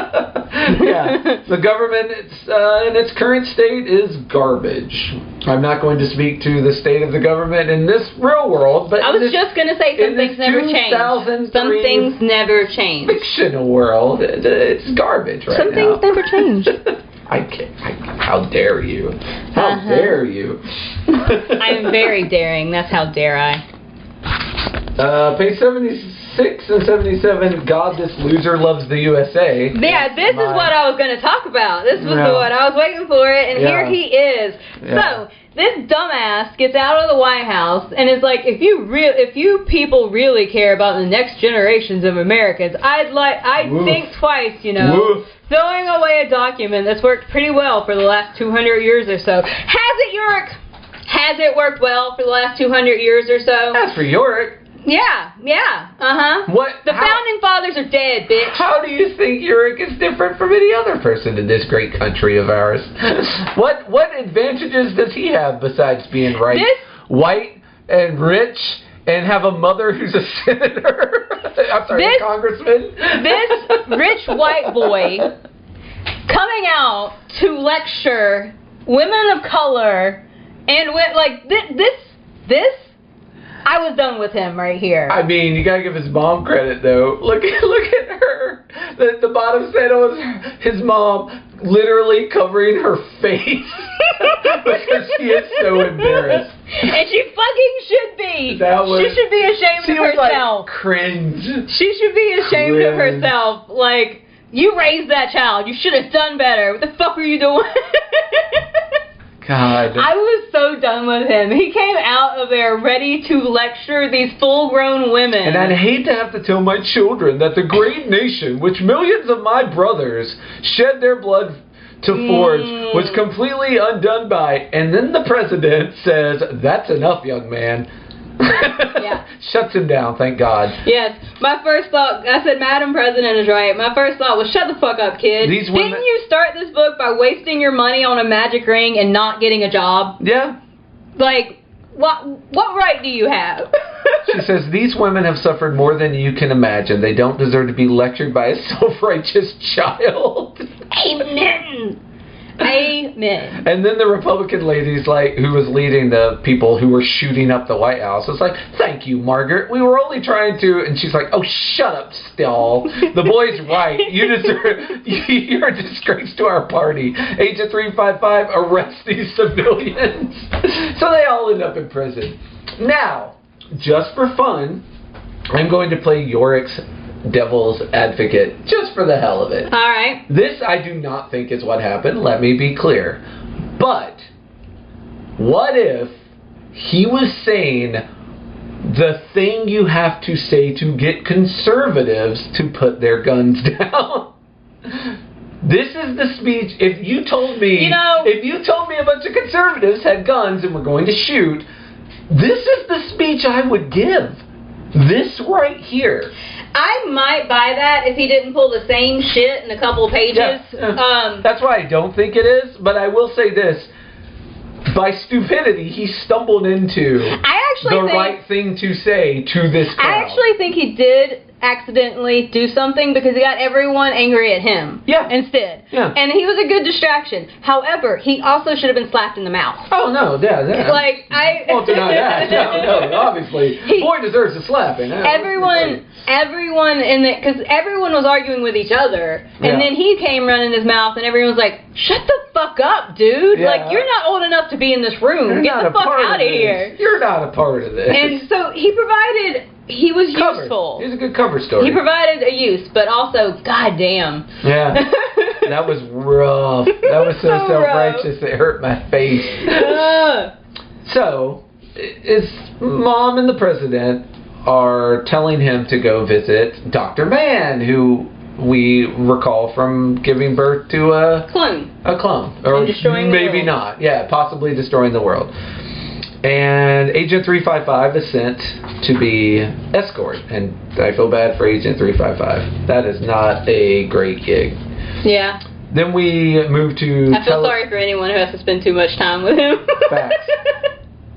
Yeah, the government in its current state is garbage. I'm not going to speak to the state of the government in this real world, but I was just going to say some things never change. Some things never change. Fictional world, it's garbage right now. Some things never change. I can't. How dare you? How dare you? I am very daring. That's how dare I. Page 76 and 77, God, this loser loves the USA. Yeah, this is what I was going to talk about. This was the one. I was waiting for it, and here he is. Yeah. So, this dumbass gets out of the White House and is like, if you people really care about the next generations of Americans, I'd think twice, you know. Woof. Throwing away a document that's worked pretty well for the last 200 years or so. Has it, Yorick? Has it worked well for the last 200 years or so? As for Yorick. Yeah. What? The founding fathers are dead, bitch. How do you think Yorick is different from any other person in this great country of ours? What advantages does he have besides being white and rich and have a mother who's a senator? I'm sorry, a congressman? This rich white boy coming out to lecture women of color and this. I was done with him right here. I mean, you gotta give his mom credit though. Look at her. The bottom panel is his mom literally covering her face because she is so embarrassed. And she fucking should be. She should be ashamed of herself. Like, cringe. She should be ashamed of herself. Like, you raised that child. You should have done better. What the fuck were you doing? God. I was so done with him. He came out of there ready to lecture these full-grown women. And I'd hate to have to tell my children that the great nation, which millions of my brothers shed their blood to forge, was completely undone by. And then the president says, "That's enough, young man." Yeah. Shuts him down, thank God. Yes. My first thought, I said, Madam President is right. My first thought was, shut the fuck up, kid. Didn't you start this book by wasting your money on a magic ring and not getting a job? Yeah. Like, what right do you have? She says, these women have suffered more than you can imagine. They don't deserve to be lectured by a self-righteous child. Amen. Amen. And then the Republican lady's like, who was leading the people who were shooting up the White House, was like, thank you, Margaret. We were only trying to, and she's like, oh, shut up, Still. The boy's right. You're a disgrace to our party. Agent 355, arrest these civilians. So they all end up in prison. Now, just for fun, I'm going to play Yorick's devil's advocate just for the hell of it. Alright. This I do not think is what happened, let me be clear. But what if he was saying the thing you have to say to get conservatives to put their guns down? This is the speech. If you told me a bunch of conservatives had guns and were going to shoot, this is the speech I would give. This right here. I might buy that if he didn't pull the same shit in a couple of pages. Yeah. That's why I don't think it is, but I will say this. By stupidity, he stumbled into the right thing to say to this crowd. I actually think he did accidentally do something because he got everyone angry at him. Yeah. Instead. Yeah. And he was a good distraction. However, he also should have been slapped in the mouth. Oh, no. Yeah. Like, I won't deny that. No, obviously. Boy deserves a slapping. Everyone in the, because everyone was arguing with each other, and then he came running his mouth, and everyone was like, shut the fuck up, dude. Yeah. Like, you're not old enough to be in this room. Get the fuck out of here. You're not a part of this. And so he was useful. He's a good cover story. He provided a use, but also, goddamn. Yeah. That was rough. That was so self-righteous it hurt my face. So, his mom and the president are telling him to go visit Dr. Mann, who we recall from giving birth to a clone. Or and destroying maybe the world. not. Yeah, possibly destroying the world. And Agent 355 is sent to be escort. And I feel bad for Agent 355. That is not a great gig. Yeah. Then we move to... I feel sorry for anyone who has to spend too much time with him. Facts.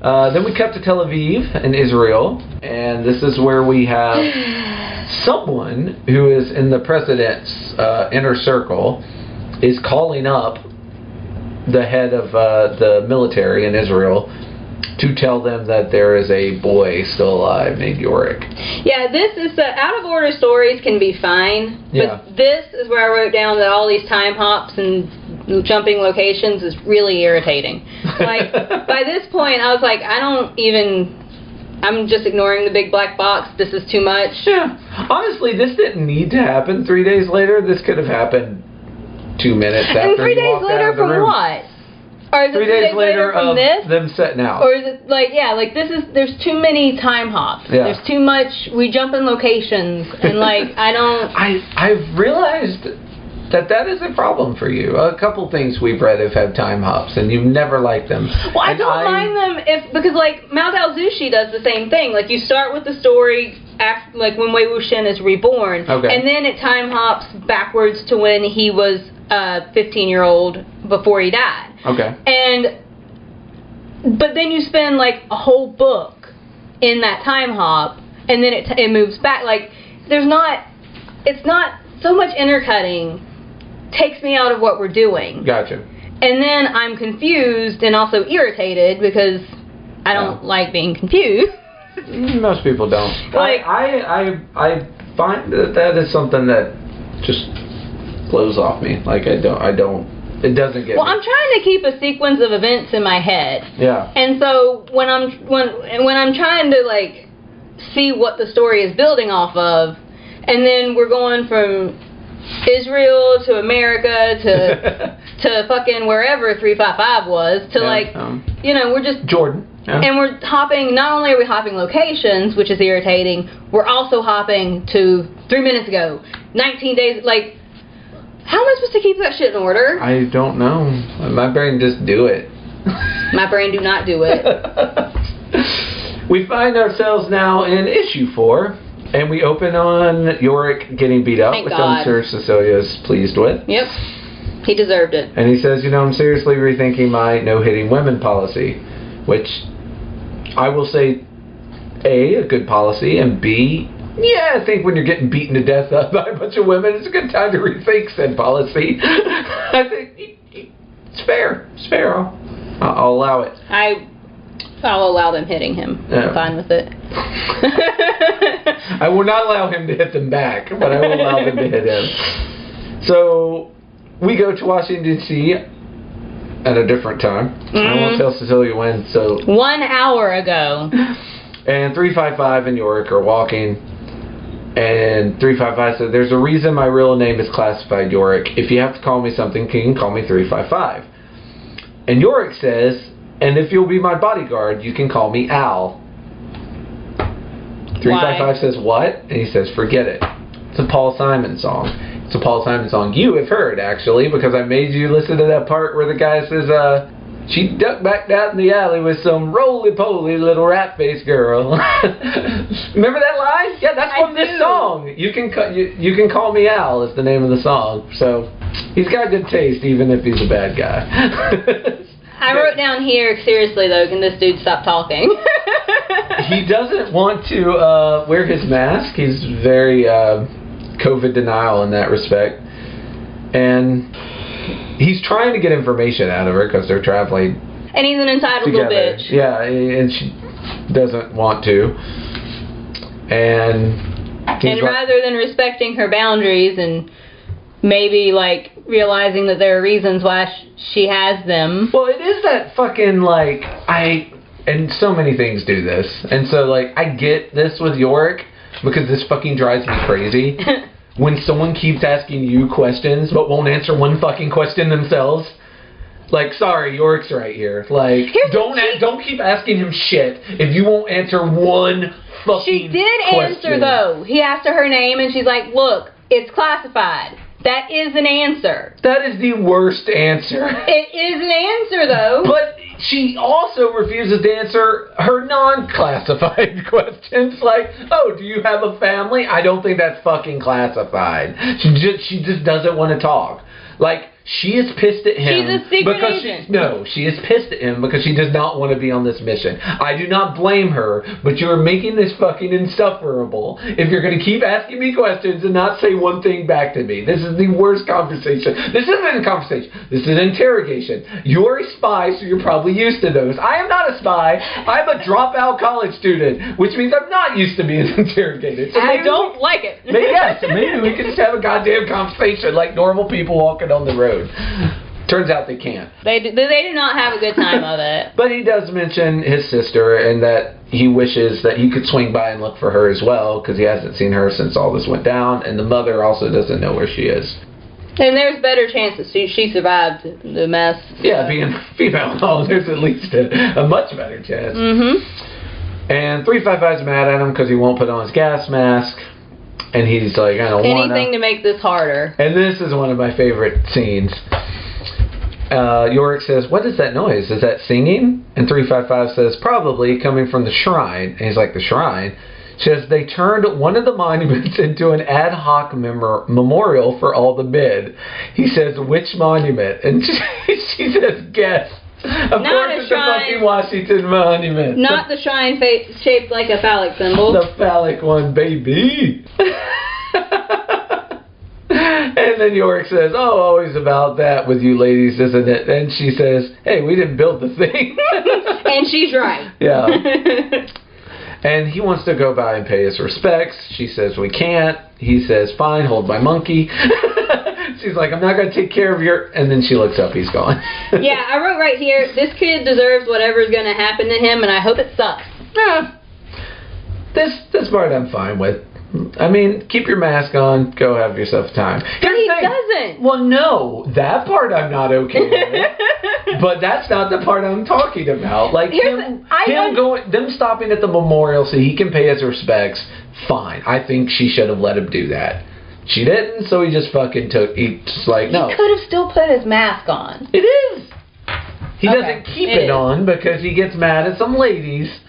Then we cut to Tel Aviv in Israel, and this is where we have someone who is in the president's inner circle is calling up the head of the military in Israel to tell them that there is a boy still alive named Yorick. Yeah, this is out of order stories can be fine, Yeah. but this is where I wrote down that all these time hops and jumping locations is really irritating. Like, by this point, I was like, I'm just ignoring the big black box. This is too much. Yeah. Honestly, this didn't need to happen 3 days later. This could have happened 2 minutes after And 3 he days walked out later of the from room. what? Or is it 3 days later from of this? them setting out. Or is it like, yeah, like there's too many time hops. Yeah. There's too much, we jump in locations, and like, I've realized that is a problem for you. A couple things we've read have had time hops, and you've never liked them. Well, I don't mind them because like Mao Dao Zushi does the same thing. Like you start with the story after, like when Wei Wuxian is reborn, and then it time hops backwards to when he was a 15-year-old before he died. Okay. But then you spend like a whole book in that time hop, and then it moves back. Like it's not so much intercutting. Takes me out of what we're doing. Gotcha. And then I'm confused and also irritated because I don't like being confused. Most people don't. Like, I find that is something that just blows off me. Like it doesn't get me. I'm trying to keep a sequence of events in my head. Yeah. And so when I'm trying to like see what the story is building off of, and then we're going from Israel to America to fucking wherever 355 was to we're just Jordan. Yeah. And we're hopping, not only are we hopping locations, which is irritating, we're also hopping to 3 minutes ago, 19 days, like, how am I supposed to keep that shit in order? I don't know. My brain just do it. My brain do not do it. We find ourselves now in issue 4. And we open on Yorick getting beat up, which I'm sure Cecilia is pleased with. Yep. He deserved it. And he says, I'm seriously rethinking my no-hitting women policy, which I will say, A, a good policy, and B, yeah, I think when you're getting beaten to death by a bunch of women, it's a good time to rethink said policy. I think it's fair. It's fair. I'll allow it. I'll allow them hitting him. Yeah. I'm fine with it. I will not allow him to hit them back, but I will allow them to hit him. So we go to Washington, D.C. at a different time. I won't tell Cecilia when. So 1 hour ago. And 355 and Yorick are walking. And 355 said, "There's a reason my real name is classified Yorick. If you have to call me something, you can call me 355. And Yorick says, "And if you'll be my bodyguard, you can call me Al." 355 says, "What?" And he says, "Forget it. It's a Paul Simon song." It's a Paul Simon song you have heard, actually, because I made you listen to that part where the guy says, "She ducked back down in the alley with some roly-poly little rat-faced girl." Remember that line? Yeah, that's from this song. You can call me Al is the name of the song. So he's got good taste, even if he's a bad guy. I wrote down here, seriously though, can this dude stop talking? He doesn't want to wear his mask. He's very COVID denial in that respect. And he's trying to get information out of her because they're traveling And he's an entitled together. little bitch. Yeah, and she doesn't want to. And rather than respecting her boundaries and maybe like realizing that there are reasons why she has them. Well, it is that fucking like and so many things do this, and so like I get this with Yorick because this fucking drives me crazy. When someone keeps asking you questions but won't answer one fucking question themselves. Like, sorry, Yorick's right here. Like, don't keep asking him shit if you won't answer one fucking She did question. answer, though. He asked her name, and she's like, look, it's classified. That is an answer. That is the worst answer. It is an answer, though. But she also refuses to answer her non-classified questions. Like, oh, do you have a family? I don't think that's fucking classified. She just doesn't want to talk. Like, She is pissed at him. She's a secret agent. She is pissed at him because she does not want to be on this mission. I do not blame her, but you are making this fucking insufferable if you're going to keep asking me questions and not say one thing back to me. This is the worst conversation. This isn't a conversation. This is an interrogation. You're a spy, so you're probably used to those. I am not a spy. I'm a dropout college student, which means I'm not used to being interrogated. So I don't like it. Maybe we can just have a goddamn conversation like normal people walking on the road. Turns out they can't. They do not have a good time of it. But he does mention his sister and that he wishes that he could swing by and look for her as well because he hasn't seen her since all this went down, and the mother also doesn't know where she is. And there's better chances she survived the mess. Yeah, being female, there's at least a much better chance. Mm-hmm. And 355's mad at him because he won't put on his gas mask. And he's like, I don't want anything to make this harder. And this is one of my favorite scenes. Yorick says, what is that noise? Is that singing? And 355 says, probably coming from the shrine. And he's like, the shrine? She says, they turned one of the monuments into an ad hoc memorial for all the men. He says, which monument? And she says, guess. Of course it's the fucking Washington Monument. Not the shrine shaped like a phallic symbol. The phallic one, baby. And then Yorick says, oh, always about that with you ladies, isn't it? And she says, hey, we didn't build the thing. And she's right. Yeah. And he wants to go by and pay his respects. She says, we can't. He says, fine, hold my monkey. She's like, I'm not going to take care of your... And then she looks up, he's gone. Yeah, I wrote right here, this kid deserves whatever's going to happen to him, and I hope it sucks. This part I'm fine with. I mean, keep your mask on, go have yourself time. But he doesn't. Well, no, that part I'm not okay with. But that's not the part I'm talking about. Like them stopping at the memorial so he can pay his respects, fine. I think she should have let him do that. She didn't, so he just fucking took... He's like, no. He could have still put his mask on. It is. He doesn't keep it on because he gets mad at some ladies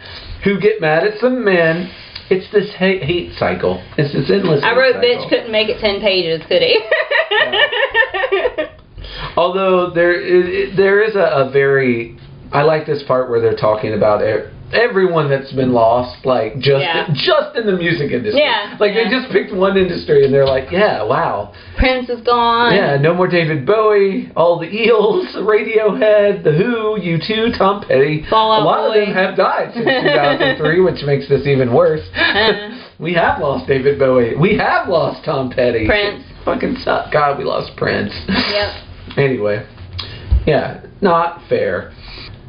who get mad at some men. It's this hate cycle. It's this endless I wrote, cycle. bitch couldn't make it 10 pages, could he? Yeah. Although there is a very... I like this part where they're talking about everyone that's been lost, like just in the music industry. Yeah. Like they just picked one industry and they're like, yeah, wow. Prince is gone. Yeah, no more David Bowie, all the Eels, Radiohead, The Who, U2, Tom Petty. Fall Out a lot Boy. of them have died since 2003, which makes this even worse. We have lost David Bowie. We have lost Tom Petty. Prince. Fucking suck. God, we lost Prince. Yep. Anyway. Yeah, not fair.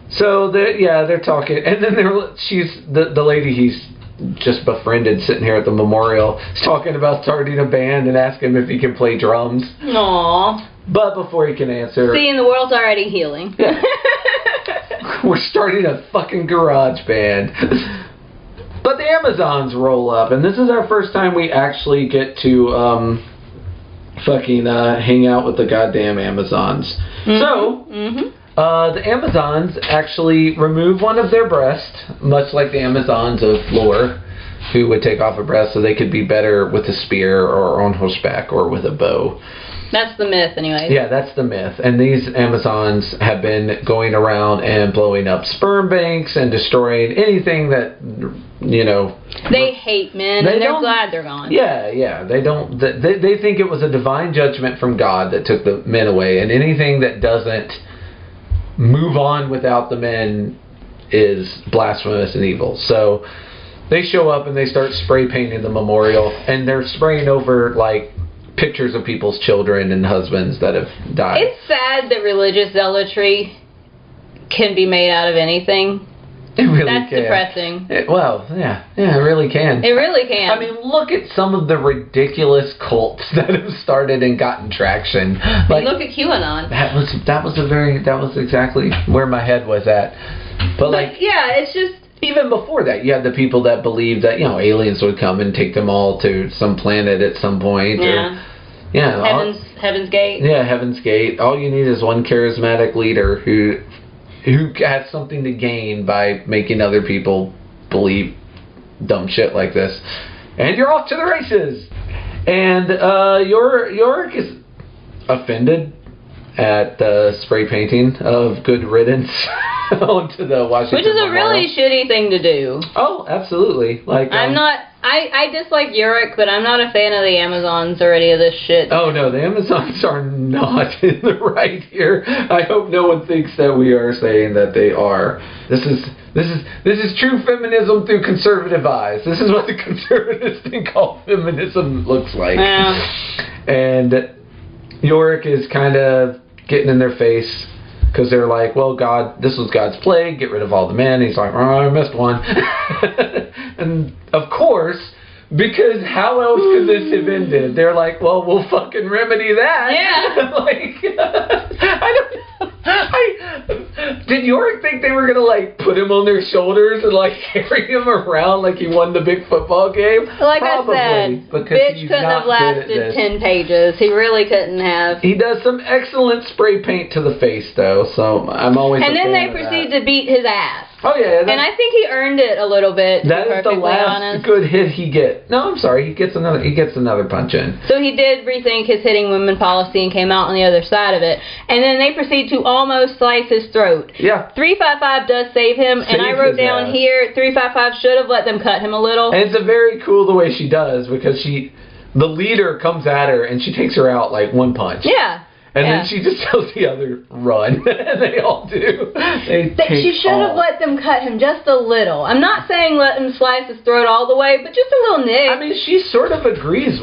So they're talking, and then she's the lady he's just befriended sitting here at the memorial is talking about starting a band and asking him if he can play drums. Aww. But before he can answer, the world's already healing. Yeah. We're starting a fucking garage band. But the Amazons roll up, and this is our first time we actually get to hang out with the goddamn Amazons. Mm-hmm. So. The Amazons actually remove one of their breasts, much like the Amazons of lore, who would take off a breast so they could be better with a spear or on horseback or with a bow. That's the myth, anyway. Yeah, that's the myth. And these Amazons have been going around and blowing up sperm banks and destroying anything that, They hate men, and they're glad they're gone. Yeah. They don't. They think it was a divine judgment from God that took the men away, and anything that doesn't move on without the men is blasphemous and evil. So they show up and they start spray painting the memorial, and they're spraying over like pictures of people's children and husbands that have died. It's sad that religious zealotry can be made out of anything. It really That's can. depressing. It really can. It really can. I mean, look at some of the ridiculous cults that have started and gotten traction. Like, look at QAnon. That was exactly where my head was at. But like, yeah, it's just even before that, you had the people that believed that aliens would come and take them all to some planet at some point. Yeah. Heaven's Gate. Yeah, Heaven's Gate. All you need is one charismatic leader who has something to gain by making other people believe dumb shit like this. And you're off to the races. And Yorick is offended at the spray painting of Good Riddance onto the Washington Which is a Memorial. really shitty thing to do. Oh, absolutely. Like I dislike Yorick, but I'm not a fan of the Amazons or any of this shit. Oh no, the Amazons are not in the right here. I hope no one thinks that we are saying that they are. This is true feminism through conservative eyes. This is what the conservatives think all feminism looks like. Yeah. And Yorick is kind of getting in their face because they're like, well, God, this was God's plague. Get rid of all the men. He's like, oh, I missed one. And of course, because how else could this have ended? They're like, well, we'll fucking remedy that. Yeah. Like, I don't know. Did Yorick think they were gonna like put him on their shoulders and like carry him around like he won the big football game? Like Probably, I said, because bitch he's couldn't not have lasted good at this. 10 pages. He really couldn't have. He does some excellent spray paint to the face, though, so I'm always. And a then fan they of proceed that. to beat his ass. Oh yeah, And I think he earned it a little bit. To that be is the perfectly last honest. good hit he get. No, I'm sorry, he gets another punch in. So he did rethink his hitting women policy and came out on the other side of it. And then they proceed to almost slice his throat. Yeah. 355 does save him, and I wrote down here 355 should have let them cut him a little. And it's a very cool the way she does because the leader comes at her and she takes her out like one punch. Yeah. And then she just tells the other, run. And they all do. She should have let them cut him just a little. I'm not saying let him slice his throat all the way, but just a little nick. I mean, she sort of agrees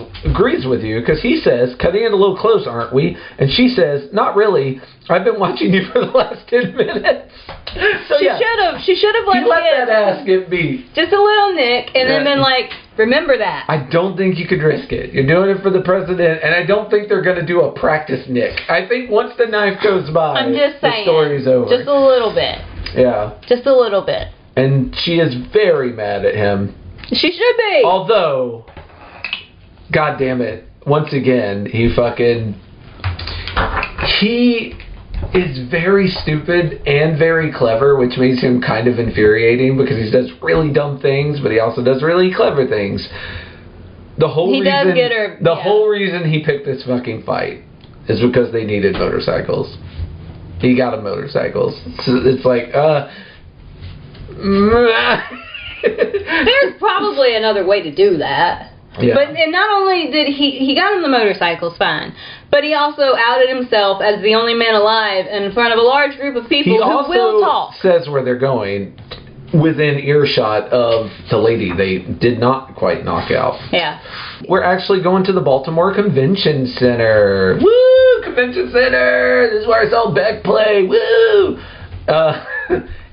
with you because he says, cutting it a little close, aren't we? And she says, not really. I've been watching you for the last 10 minutes. So she should have let that ass get beat. Just a little nick, and then been like, remember that. I don't think you could risk it. You're doing it for the president, and I don't think they're going to do a practice nick. I think once the knife goes by, I'm just saying, the story's over. Just a little bit. Yeah. Just a little bit. And she is very mad at him. She should be. Although, God damn it, once again, he is very stupid and very clever, which makes him kind of infuriating because he does really dumb things, but he also does really clever things. The whole reason he picked this fucking fight is because they needed motorcycles. He got him motorcycles. So it's like, there's probably another way to do that. Yeah. But and not only did he got him the motorcycles, fine, but he also outed himself as the only man alive in front of a large group of people who will talk. He also says where they're going within earshot of the lady they did not quite knock out. Yeah. We're actually going to the Baltimore Convention Center. Woo! Convention Center! This is where I saw Beck play. Woo!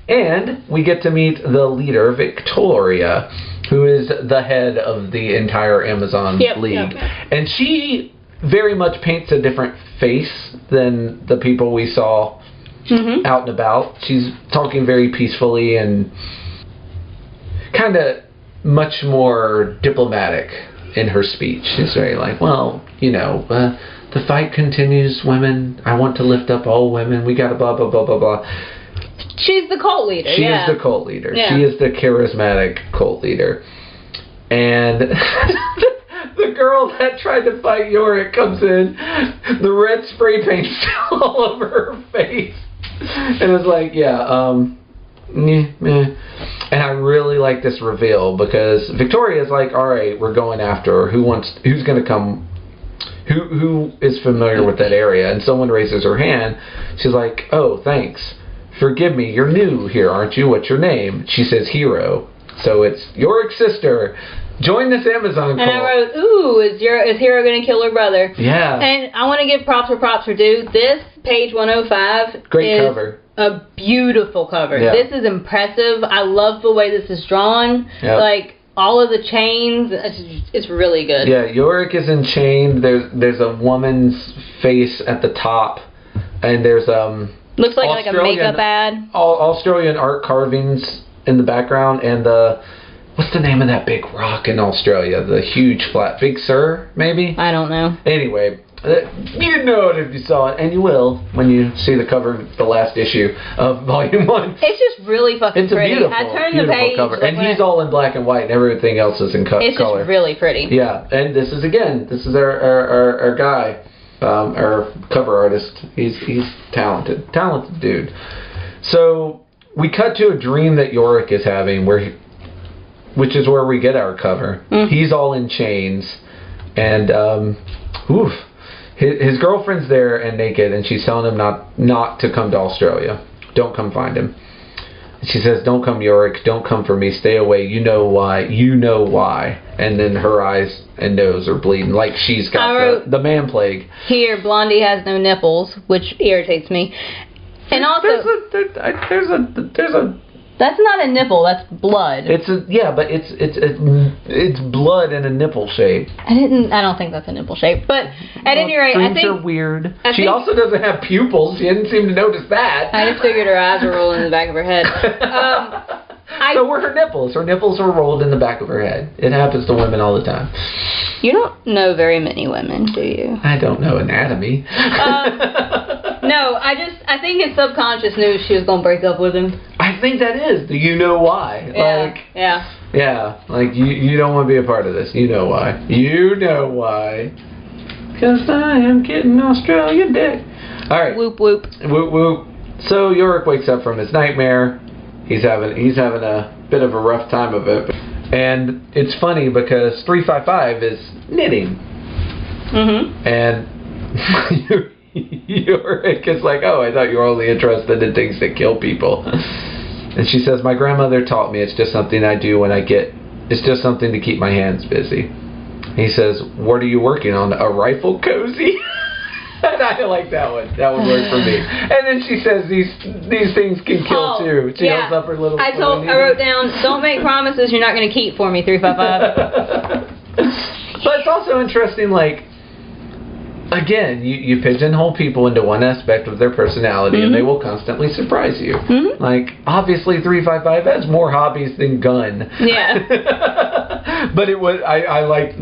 And we get to meet the leader, Victoria, who is the head of the entire Amazon League. Yep. And she very much paints a different face than the people we saw out and about. She's talking very peacefully and kind of much more diplomatic in her speech. She's very like, well, the fight continues, women. I want to lift up all women. We gotta blah, blah, blah, blah, blah. She's the cult leader. She is the cult leader. Yeah. She is the charismatic cult leader. And the girl that tried to fight Yorick comes in, the red spray paint still all over her face. And it's like, meh. And I really like this reveal because Victoria's like, all right, we're going after her. Who's going to come? Who is familiar with that area? And someone raises her hand. She's like, oh, thanks. Forgive me, you're new here, aren't you? What's your name? She says Hero. So it's Yorick's sister. Join this Amazon cult. And I wrote, ooh, is Hero going to kill her brother? Yeah. And I want to give props where props are due. This, page 105, great is cover. A beautiful cover. Yeah. This is impressive. I love the way this is drawn. Yep. Like, all of the chains, it's really good. Yeah, Yorick is enchained. There's a woman's face at the top. And there's looks like a makeup ad. Australian art carvings in the background, and what's the name of that big rock in Australia? The huge flat, Big Sur, maybe? I don't know. Anyway, you'd know it if you saw it, and you will when you see the cover of the last issue of Volume 1. It's just really fucking pretty. It's a beautiful page, cover. like, and he's all in black and white, and everything else is in color. It's just really pretty. Yeah, and this is our guy. or cover artist. He's talented dude. So we cut to a dream that Yorick is having, which is where we get our cover. He's all in chains, and his girlfriend's there and naked, and she's telling him not to come to Australia. Don't come find him. She says, "Don't come, Yorick. Don't come for me. Stay away. You know why. You know why." And then her eyes and nose are bleeding like she's got the man plague. Here, Blondie has no nipples, which irritates me. And also, there's a. That's not a nipple. That's blood. But it's blood in a nipple shape. I don't think that's a nipple shape. But at any rate, I think are weird. She also doesn't have pupils. She didn't seem to notice that. I just figured her eyes were rolling in the back of her head. So were her nipples. Her nipples were rolled in the back of her head. It happens to women all the time. You don't know very many women, do you? I don't know anatomy. No, I think his subconscious knew she was gonna break up with him. I think that is the you know why. Yeah. Like you don't want to be a part of this. You know why. You know why. Because I am getting Australian dick. All right. Whoop whoop. Whoop whoop. So Yorick wakes up from his nightmare. He's having a bit of a rough time of it. And it's funny because 355 is knitting. And Yorick is like, "Oh, I thought you were only interested in things that kill people." And she says, "My grandmother taught me it's just something I do it's just something to keep my hands busy." He says, "What are you working on? A rifle cozy?" And I like that one. That would work for me. And then she says these things can kill too. She holds up her little I wrote down, "Don't make promises you're not going to keep for me, 355. But it's also interesting, like, again, you pigeonhole people into one aspect of their personality, and they will constantly surprise you. Like, obviously 355 has more hobbies than gun. Yeah. But I liked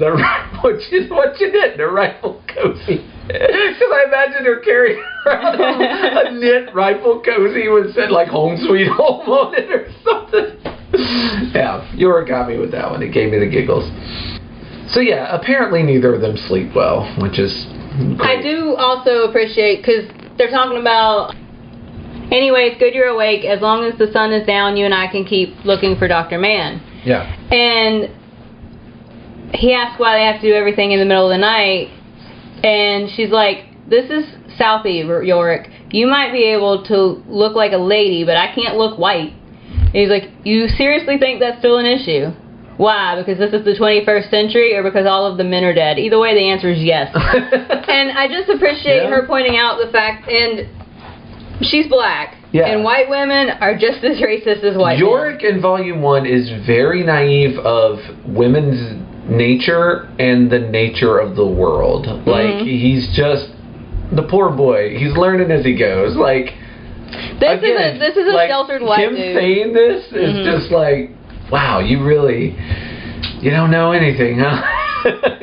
what you did, the rifle cozy. Because I imagine her carrying around a knit rifle cozy with said like "Home Sweet Home" on it or something. Yeah, Yorick got me with that one. It gave me the giggles. So yeah, apparently neither of them sleep well, which is great. I do also appreciate, because they're talking about, "Anyway, it's good you're awake. As long as the sun is down, you and I can keep looking for Dr. Mann." Yeah. And he asks why they have to do everything in the middle of the night. And she's like, "This is Southie, Yorick. You might be able to look like a lady, but I can't look white." And he's like, "You seriously think that's still an issue? Why? Because this is the 21st century, or because all of the men are dead?" Either way, the answer is yes. And I just appreciate her pointing out the fact, and she's black. Yeah. And white women are just as racist as white Yorick men. in Volume 1 is very naive of women's nature and the nature of the world. Like, he's just the poor boy. He's learning as he goes. Like, this is a sheltered white him dude. Him saying this is just like, wow, you don't know anything, huh?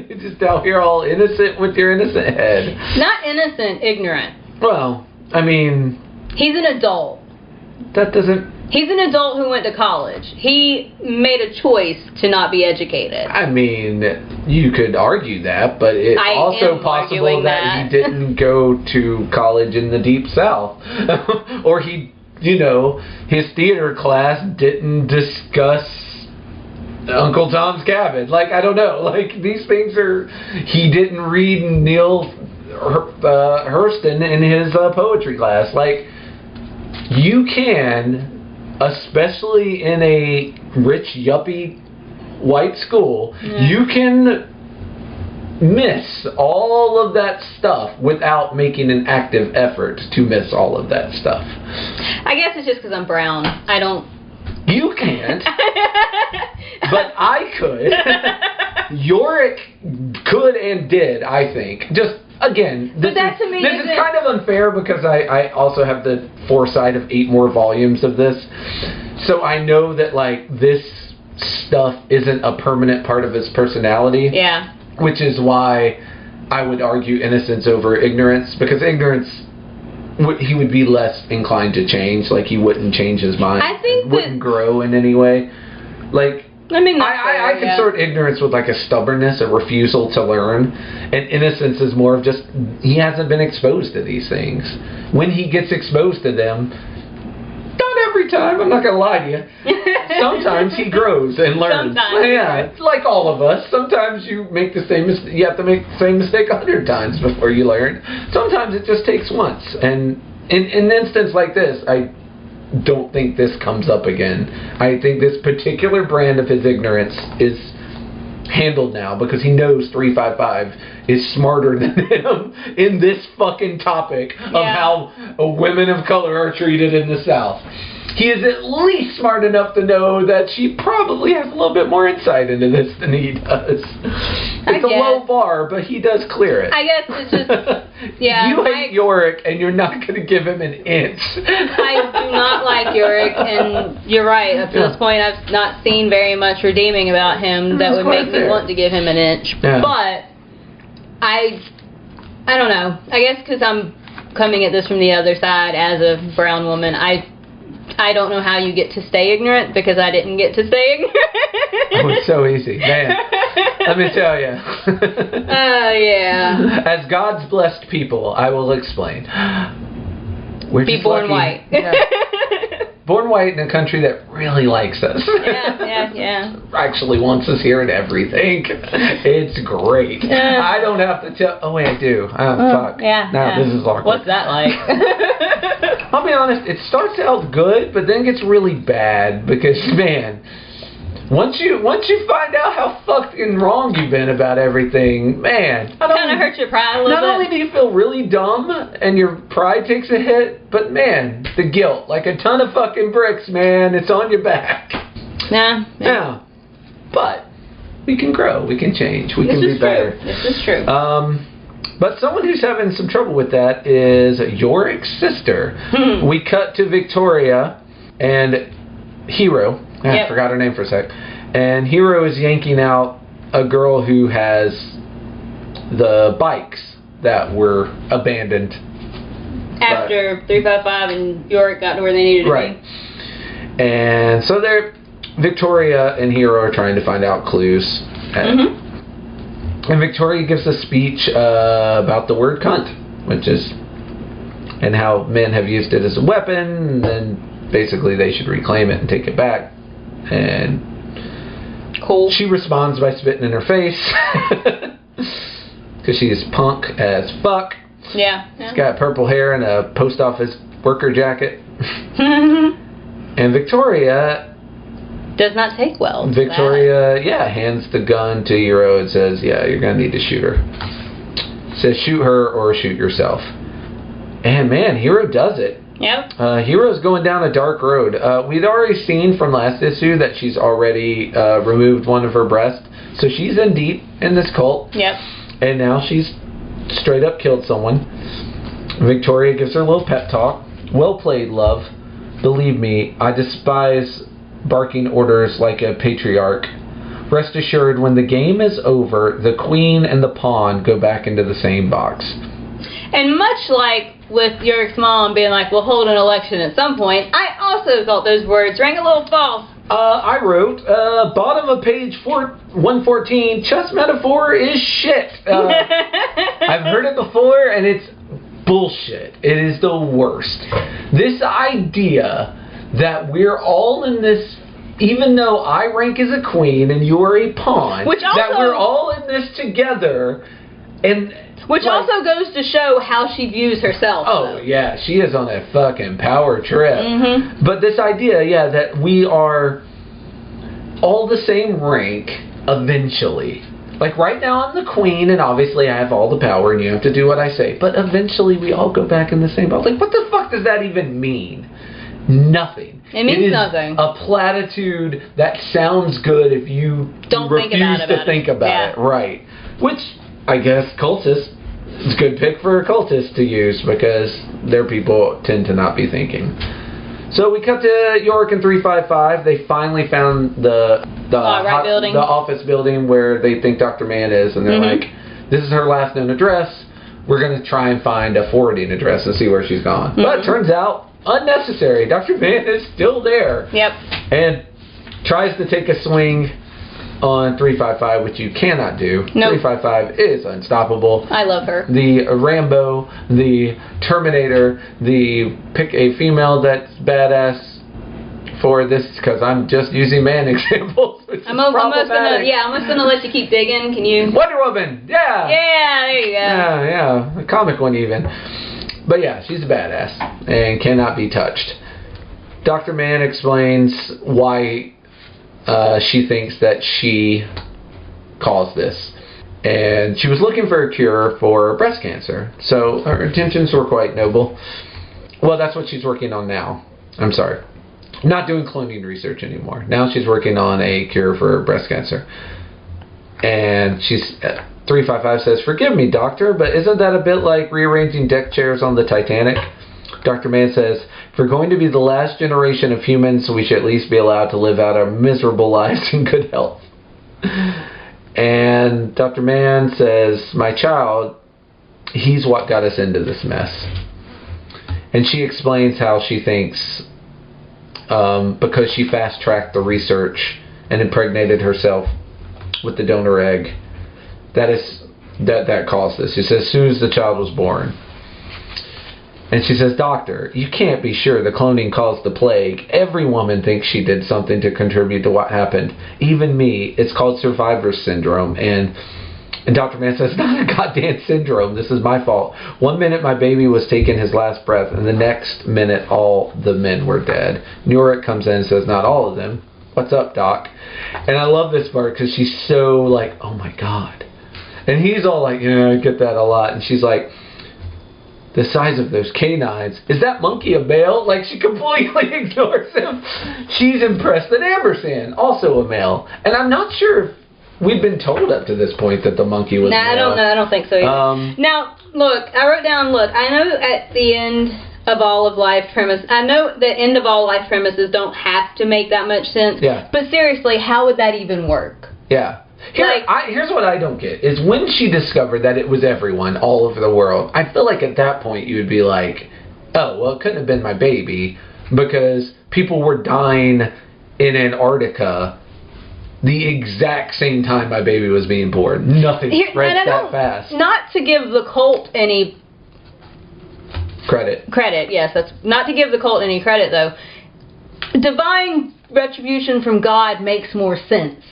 You're just out here all innocent with your innocent head. Not innocent, ignorant. Well, I mean, he's an adult. That doesn't... He's an adult who went to college. He made a choice to not be educated. I mean, you could argue that, but it's also possible that he didn't go to college in the Deep South. Or his theater class didn't discuss Uncle Tom's Cabin. Like, I don't know. Like, these things he didn't read Neil Hurston in his poetry class. Like, you can... especially in a rich, yuppie, white school, you can miss all of that stuff without making an active effort to miss all of that stuff. I guess it's just because I'm brown. I don't... You can't. But I could. Yorick could and did, I think. Just... Again, this is kind of unfair because I also have the foresight of 8 more volumes of this. So I know that, like, this stuff isn't a permanent part of his personality. Yeah. Which is why I would argue innocence over ignorance. Because ignorance, he would be less inclined to change. Like, he wouldn't change his mind. I think wouldn't grow in any way. Like, I mean, I consort ignorance with like a stubbornness, a refusal to learn, and innocence is more of just he hasn't been exposed to these things. When he gets exposed to them, not every time, I'm not gonna lie to you. Sometimes he grows and learns. Sometimes. Yeah, it's like all of us. Sometimes you make the same mistake. You have to make the same mistake 100 times before you learn. Sometimes it just takes once. And in an instance like this, I don't think this comes up again. I think this particular brand of his ignorance is handled now because he knows 355 is smarter than him in this fucking topic of how women of color are treated in the South. He is at least smart enough to know that she probably has a little bit more insight into this than he does. It's a low bar, but he does clear it. I guess it's just, yeah. You hate Yorick, and you're not going to give him an inch. I do not like Yorick, and you're right. Up to this point, I've not seen very much redeeming about him that would make me want to give him an inch. Yeah. But I don't know. I guess because I'm coming at this from the other side as a brown woman, I don't know how you get to stay ignorant because I didn't get to stay ignorant. Oh, it's so easy, man. Let me tell you. Yeah. As God's blessed people, I will explain. We're Be born white. Yeah. Born white in a country that really likes us. Yeah. Actually wants us here and everything. It's great. I don't have to tell. Oh, wait, I do. Oh, fuck. Yeah. Now this is awkward. What's that like? I'll be honest, it starts out good, but then gets really bad because, man, once you find out how fucking wrong you've been about everything, man, it kind of hurts your pride a little bit. Not only do you feel really dumb and your pride takes a hit, but man, the guilt, like a ton of fucking bricks, man, it's on your back. Yeah. But we can grow, we can change, we can be better. This is true. But someone who's having some trouble with that is Yorick's sister. We cut to Victoria and Hero. I forgot her name for a sec. And Hero is yanking out a girl who has the bikes that were abandoned. After 355 and Yorick got to where they needed to be. And so Victoria and Hero are trying to find out clues. And Victoria gives a speech about the word cunt, and how men have used it as a weapon, and basically they should reclaim it and take it back. And she responds by spitting in her face, because she's punk as fuck. Yeah. She's got purple hair and a post office worker jacket. And Victoria does not take well. Victoria, hands the gun to Hero and says, you're going to need to shoot her. Says, shoot her or shoot yourself. And man, Hero does it. Yep. Hero's going down a dark road. We'd already seen from last issue that she's already removed one of her breasts. So she's in deep in this cult. Yep. And now she's straight up killed someone. Victoria gives her a little pep talk. Well played, love. Believe me, I despise barking orders like a patriarch. Rest assured, when the game is over, the queen and the pawn go back into the same box. And much like with Yorick's mom being like, we'll hold an election at some point, I also thought those words rang a little false. I wrote, bottom of page 114, chess metaphor is shit. I've heard it before, and it's bullshit. It is the worst. This idea that we're all in this, even though I rank as a queen and you're a pawn, that we're all in this together, and also goes to show how she views herself. Oh, yeah, she is on a fucking power trip. But this idea, that we are all the same rank eventually. Like right now I'm the queen and obviously I have all the power and you have to do what I say. But eventually we all go back in the same box. Like what the fuck does that even mean? Nothing. It means nothing. A platitude that sounds good if you refuse to think about it. Right. Which I guess cultists, it's a good pick for a cultist to use because their people tend to not be thinking. So we cut to Yorick and 355. They finally found the office building where they think Dr. Mann is, and they're like, this is her last known address. We're going to try and find a forwarding address and see where she's gone. But it turns out, unnecessary. Dr. Mann is still there. Yep. And tries to take a swing on 355, which you cannot do. Nope. 355 is unstoppable. I love her. The Rambo, the Terminator, the pick a female that's badass for this, because I'm just using man examples, which is problematic. I'm just gonna let you keep digging. Can you? Wonder Woman, yeah! Yeah, there you go. Yeah, a comic one even. But yeah, she's a badass and cannot be touched. Dr. Mann explains why she thinks that she caused this. And she was looking for a cure for breast cancer. So her intentions were quite noble. Well, that's what she's working on now. I'm sorry. Not doing cloning research anymore. Now she's working on a cure for breast cancer. And she's 355 says, "Forgive me, doctor, but isn't that a bit like rearranging deck chairs on the Titanic?" Dr. Mann says, "If we're going to be the last generation of humans, we should at least be allowed to live out our miserable lives in good health." And Dr. Mann says, "My child, he's what got us into this mess." And she explains how she thinks because she fast-tracked the research and impregnated herself with the donor egg, that caused this. She says, as soon as the child was born. And she says, "Doctor, you can't be sure the cloning caused the plague. Every woman thinks she did something to contribute to what happened. Even me. It's called survivor syndrome." And Dr. Mann says, "It's not a goddamn syndrome. This is my fault. One minute my baby was taking his last breath, and the next minute all the men were dead." Yorick comes in and says, "Not all of them. What's up, Doc?" And I love this part because she's so like, "Oh my God." And he's all like, "Yeah, I get that a lot." And she's like, "The size of those canines. Is that monkey a male?" Like, she completely ignores him. She's impressed that Ampersand, also a male. And I'm not sure if we've been told up to this point that the monkey was male. I don't know. I don't think so either. Now, look, I wrote down, I know at the end of all of life premise, I know the end of all life premises don't have to make that much sense. Yeah. But seriously, how would that even work? Yeah. Here's what I don't get, is when she discovered that it was everyone all over the world, I feel like at that point you would be like, oh, well, it couldn't have been my baby, because people were dying in Antarctica the exact same time my baby was being born. Nothing spreads that fast. Not to give the cult any credit, yes, that's not to give the cult any credit, though. Divine retribution from God makes more sense.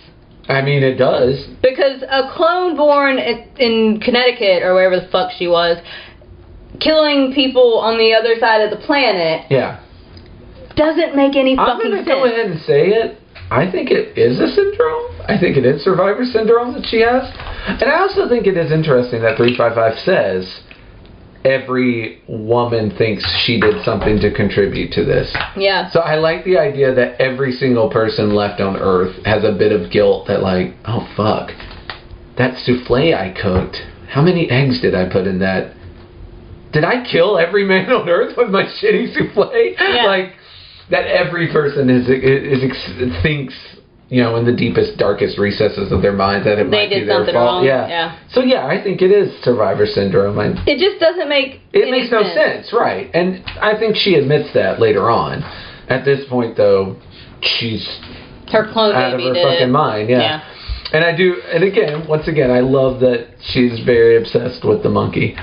I mean, it does. Because a clone born in Connecticut, or wherever the fuck she was, killing people on the other side of the planet, doesn't make any fucking sense. I'm going to go ahead and say it. I think it is a syndrome. I think it is survivor syndrome that she has. And I also think it is interesting that 355 says every woman thinks she did something to contribute to this. Yeah. So I like the idea that every single person left on Earth has a bit of guilt that, like, oh fuck, that souffle I cooked, how many eggs did I put in that? Did I kill every man on Earth with my shitty souffle? Yeah. Like, that every person thinks, you know, in the deepest, darkest recesses of their minds that it might be their fault. They did something wrong. Yeah. So yeah, I think it is survivor syndrome. It just doesn't make it makes no sense, right? And I think she admits that later on. At this point, though, she's her clone out of her fucking mind. Yeah. And I do, and again, once again, I love that she's very obsessed with the monkey.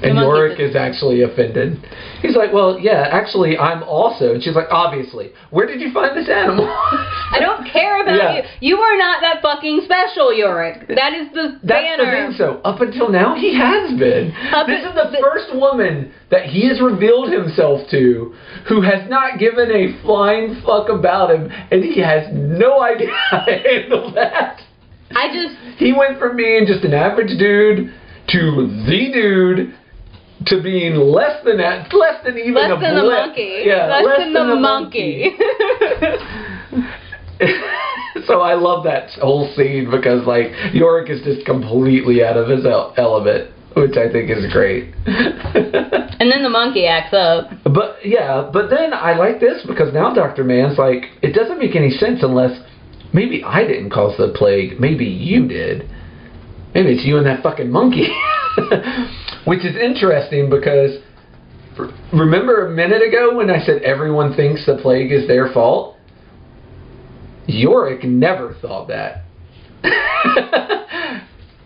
And Yorick is actually offended. He's like, well, yeah, actually, I'm also. And she's like, obviously. Where did you find this animal? I don't care about you. You are not that fucking special, Yorick. That is the banner. That's the thing, so up until now, he has been. This is the first woman that he has revealed himself to who has not given a flying fuck about him, and he has no idea how to handle that. He went from being just an average dude to the dude to being less than that, less than even a blip. Less than the monkey. Yeah, less than the monkey. So I love that whole scene because, like, Yorick is just completely out of his element, which I think is great. And then the monkey acts up. But then I like this because now Dr. Mann's like, it doesn't make any sense unless maybe I didn't cause the plague, maybe you did. Maybe it's you and that fucking monkey. Which is interesting because remember a minute ago when I said everyone thinks the plague is their fault? Yorick never thought that.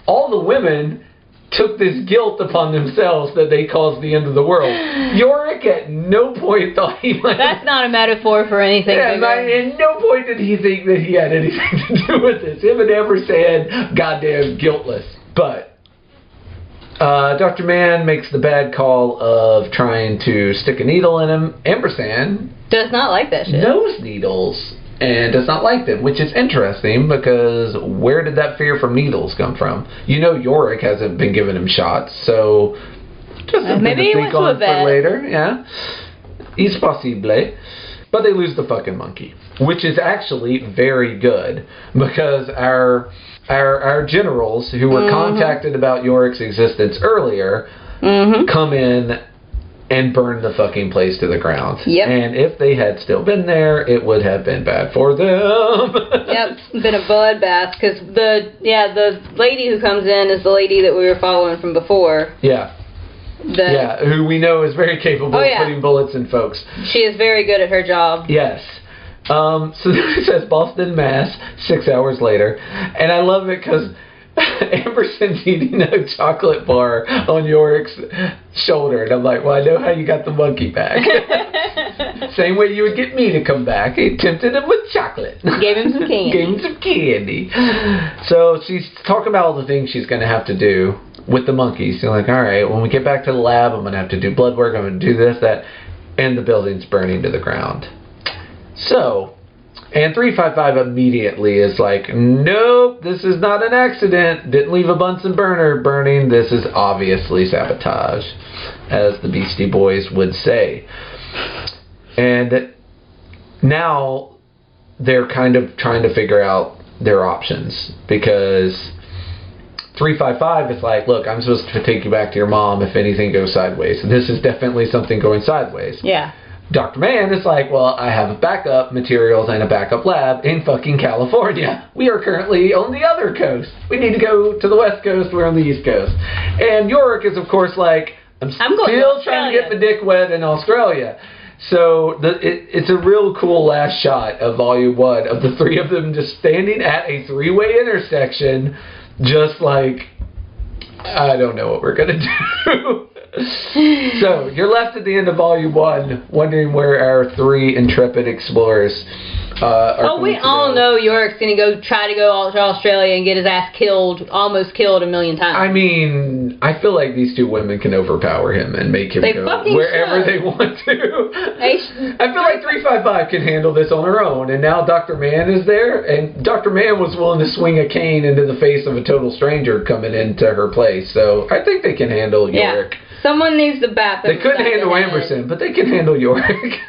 All the women took this guilt upon themselves that they caused the end of the world. Yorick at no point thought he might... That's not a metaphor for anything bigger. At no point did he think that he had anything to do with this. Him and Ampersand, goddamn guiltless. But Dr. Mann makes the bad call of trying to stick a needle in him. Ampersand does not like that shit. Knows needles and does not like them, which is interesting because where did that fear from needles come from? You know Yorick hasn't been giving him shots, so just maybe he went to a vet. For later, yeah. It's possible. But they lose the fucking monkey, which is actually very good because our generals who were contacted about Yorick's existence earlier come in and burn the fucking place to the ground. Yep. And if they had still been there, it would have been bad for them. Yep, been a bloodbath because the lady who comes in is the lady that we were following from before. Yeah. Who we know is very capable of putting bullets in folks. She is very good at her job. Yes. So it says Boston, Mass, 6 hours later. And I love it because Ampersand's eating a chocolate bar on Yorick's shoulder. And I'm like, well, I know how you got the monkey back. Same way you would get me to come back. He tempted him with chocolate. Gave him some candy. Gave him some candy. So she's talking about all the things she's going to have to do with the monkeys. You're like, all right, when we get back to the lab, I'm going to have to do blood work. I'm going to do this, that. And the building's burning to the ground. So, and 355 immediately is like, nope, this is not an accident. Didn't leave a Bunsen burner burning. This is obviously sabotage, as the Beastie Boys would say. And now they're kind of trying to figure out their options because 355 is like, look, I'm supposed to take you back to your mom if anything goes sideways. And this is definitely something going sideways. Yeah. Dr. Mann is like, well, I have a backup materials and a backup lab in fucking California. We are currently on the other coast. We need to go to the West Coast. We're on the East Coast. And Yorick is, of course, like, I'm still trying to get my dick wet in Australia. So it's a real cool last shot of Volume 1 of the three of them just standing at a three-way intersection, just like, I don't know what we're going to do. So, you're left at the end of Volume 1 wondering where our three intrepid explorers are. Oh, we all know Yorick's going to try to go to Australia and get his ass almost killed a million times. I mean, I feel like these two women can overpower him and make him go wherever they want to. I feel like 355 can handle this on her own, and now Dr. Mann is there, and Dr. Mann was willing to swing a cane into the face of a total stranger coming into her place, so I think they can handle Yorick. Yeah. Someone needs to bat them. They couldn't handle Ampersand, but they can handle Yorick.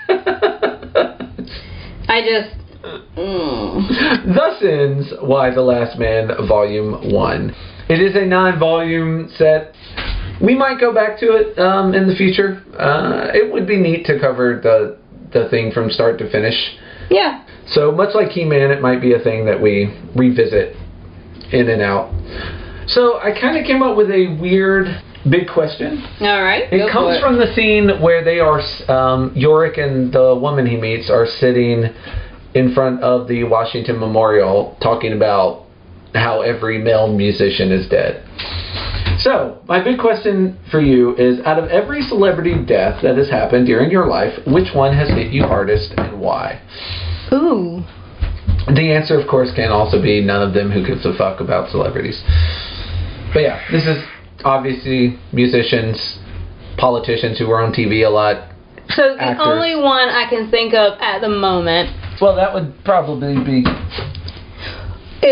Thus ends Y the Last Man, Volume 1. It is a 9-volume set. We might go back to it in the future. It would be neat to cover the thing from start to finish. Yeah. So much like He-Man, it might be a thing that we revisit in and out. So I kind of came up with a weird big question. All right. It comes from the scene where they are, Yorick and the woman he meets are sitting in front of the Washington Memorial talking about how every male musician is dead. So, my big question for you is, out of every celebrity death that has happened during your life, which one has hit you hardest and why? Ooh. The answer, of course, can also be none of them. Who gives a fuck about celebrities? But yeah, this is obviously musicians, politicians who were on TV a lot. So the only one I can think of at the moment. Well, that would probably be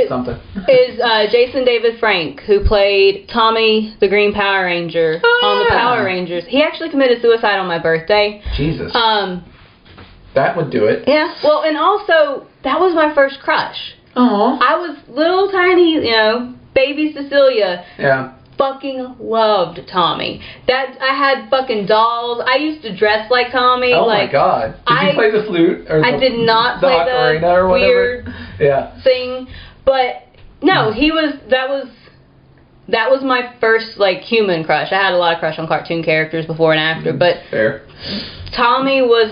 something. Is Jason David Frank, who played Tommy the Green Power Ranger on the Power Rangers. He actually committed suicide on my birthday. Jesus. That would do it. Yeah. Well, and also that was my first crush. Aww. I was little tiny, baby Cecilia. Yeah. Fucking loved Tommy. I had fucking dolls. I used to dress like Tommy. Oh my god! Did you play the flute? Or I did not play the or weird thing. But no, that was my first human crush. I had a lot of crush on cartoon characters before and after, but fair. Tommy was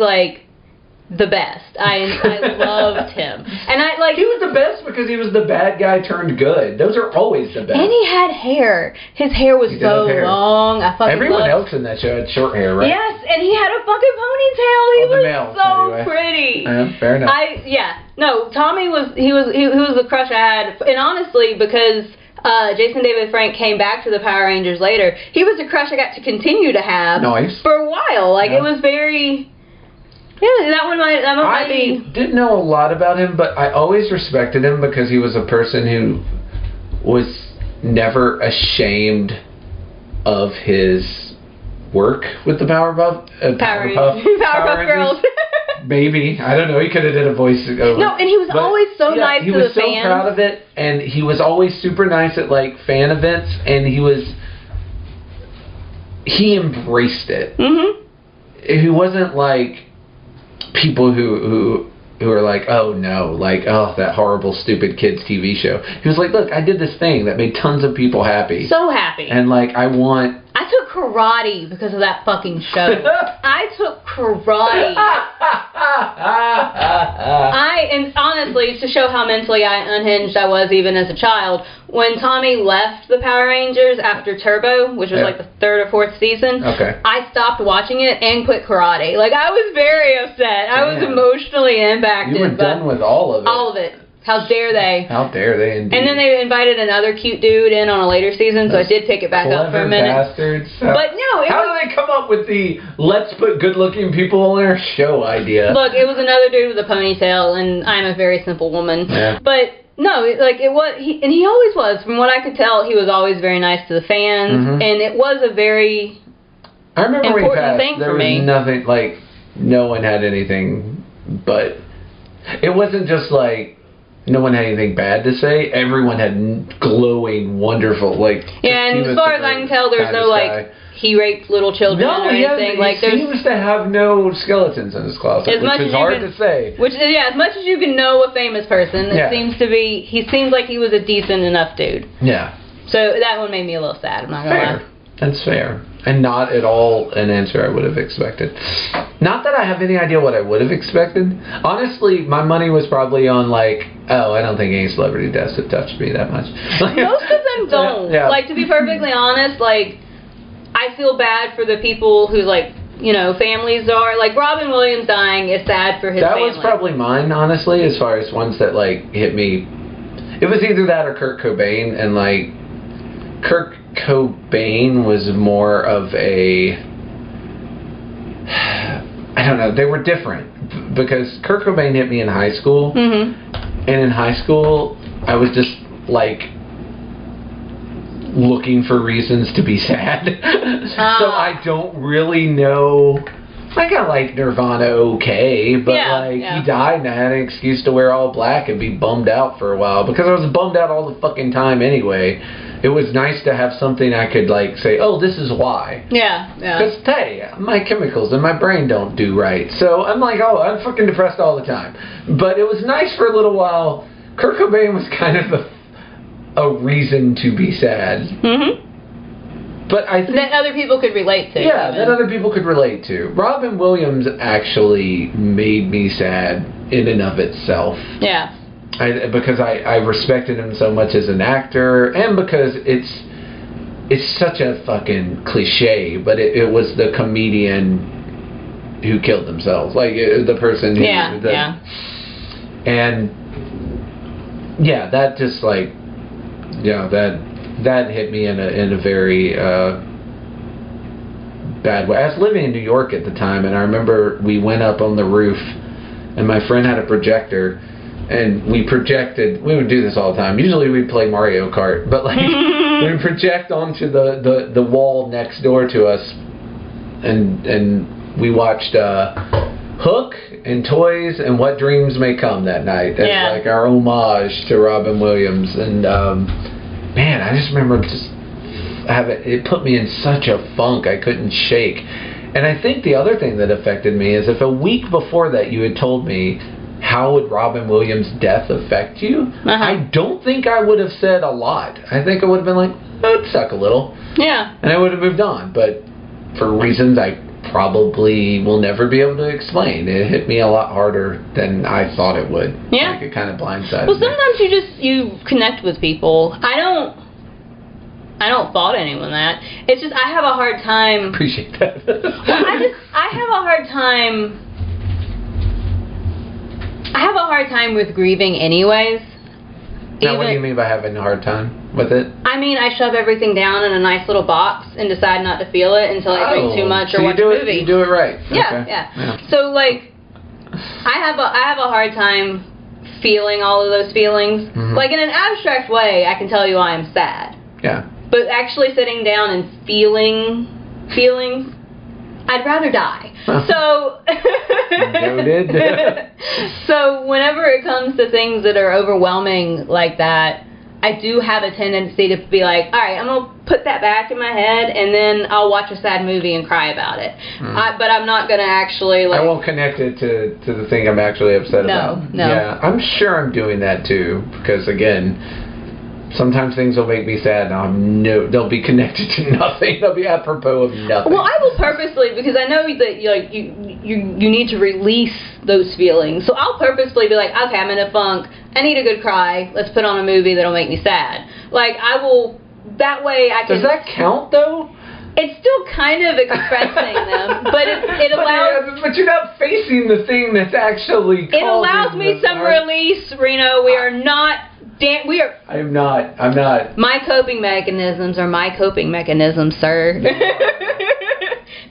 the best. I loved him. And I like... He was the best because he was the bad guy turned good. Those are always the best. And he had hair. His hair was so long. I fucking Everyone else in that show had short hair, right? Yes, and he had a fucking ponytail. He was males, so anyway. pretty. Fair enough. No, Tommy was the crush I had. And honestly, because Jason David Frank came back to the Power Rangers later, he was a crush I got to continue to have for a while. Like, it was very... Yeah, that one might be... I didn't know a lot about him, but I always respected him because he was a person who was never ashamed of his work with the Powerpuff Girls. Maybe. I don't know. He could have did a voiceover. No, and he was always so nice to the fans. He was so proud of it, and he was always super nice at, like, fan events, and he embraced it. Mm-hmm. He wasn't like people who are like, oh no, like, oh, that horrible stupid kids TV show. He was like, look, I did this thing that made tons of people happy. So happy. And like, I took karate because of that fucking show. I took karate. And honestly, to show how mentally unhinged I was even as a child, when Tommy left the Power Rangers after Turbo, which was like the 3rd or 4th season, I stopped watching it and quit karate. Like, I was very upset. I was emotionally impacted. You were done with all of it. All of it. How dare they? How dare they, indeed. And then they invited another cute dude in on a later season, so I did pick it back up for a minute. Bastards. But no, how do they come up with the let's put good-looking people on our show idea? Look, it was another dude with a ponytail, and I'm a very simple woman. Yeah. But no, like it was, and he always was. From what I could tell, he was always very nice to the fans, and it was a very important thing for me. There was nothing, like, no one had anything, but it wasn't just like no one had anything bad to say. Everyone had glowing, wonderful, like... Yeah, and as far as I can tell, there's no, like, he raped little children or anything. He seems to have no skeletons in his closet, which is hard to say. As much as you can know a famous person, it seems to be... He seems like he was a decent enough dude. Yeah. So that one made me a little sad, I'm not gonna lie. That's fair. And not at all an answer I would have expected. Not that I have any idea what I would have expected. Honestly, my money was probably on, like, oh, I don't think any celebrity deaths have touched me that much. Most of them don't. Yeah. Like, to be perfectly honest, like, I feel bad for the people whose, like, you know, families are. Like, Robin Williams dying is sad for his family. That was probably mine, honestly, as far as ones that, like, hit me. It was either that or Kurt Cobain, and, like, Kurt Cobain was more of a... I don't know. They were different because Kurt Cobain hit me in high school, and in high school I was just like looking for reasons to be sad. So I don't really know. Like, I like Nirvana okay, but he died and I had an excuse to wear all black and be bummed out for a while because I was bummed out all the fucking time anyway. It was nice to have something I could, like, say, oh, this is why. Yeah, yeah. Because, hey, my chemicals in my brain don't do right. So I'm like, oh, I'm fucking depressed all the time. But it was nice for a little while. Kurt Cobain was kind of a reason to be sad. But I think... That other people could relate to. Yeah, that other people could relate to. Robin Williams actually made me sad in and of itself. Yeah. Because I respected him so much as an actor, and because it's such a fucking cliche, but it was the comedian who killed themselves, like the person who... And yeah, that just like, that hit me in a very bad way. I was living in New York at the time, and I remember we went up on the roof, and my friend had a projector. And we projected, we would do this all the time. Usually we'd play Mario Kart, but like we would project onto the wall next door to us, and we watched Hook and Toys and What Dreams May Come that night. As like our homage to Robin Williams. And man, I just remember it put me in such a funk I couldn't shake. And I think the other thing that affected me is if a week before that you had told me, how would Robin Williams' death affect you? I don't think I would have said a lot. I think I would have been like, oh, it'd suck a little. Yeah. And I would have moved on. But for reasons I probably will never be able to explain. It hit me a lot harder than I thought it would. Yeah. Like, it kind of blindsided Well, me. sometimes you connect with people. I don't fault anyone that. It's just I have a hard time. Appreciate that. Well, I have a hard time. I have a hard time with grieving anyways. Now, what do you mean by having a hard time with it? I mean, I shove everything down in a nice little box and decide not to feel it until I drink too much or watch a movie. You do it right. Yeah, okay. yeah. So, like, I have a hard time feeling all of those feelings. Mm-hmm. Like, in an abstract way, I can tell you I am sad. Yeah. But actually sitting down and feeling feelings, I'd rather die. So, Noted. so whenever it comes to things that are overwhelming like that, I do have a tendency to be like, all right, I'm going to put that back in my head, and then I'll watch a sad movie and cry about it. But I'm not going to actually, like... I won't connect it to the thing I'm actually upset about. No. Yeah, I'm sure I'm doing that too, because again... Sometimes things will make me sad, and they'll be connected to nothing. They'll be apropos of nothing. Well, I will purposely, because I know that you need to release those feelings. So I'll purposely be like, okay, I'm in a funk. I need a good cry. Let's put on a movie that'll make me sad. Like, I will, that way I can... Does that count, though? It's still kind of expressing them, but it allows... But you're not facing the thing that's actually causing... It allows me some release, Reno. We are not... I'm not. My coping mechanisms are my coping mechanisms, sir.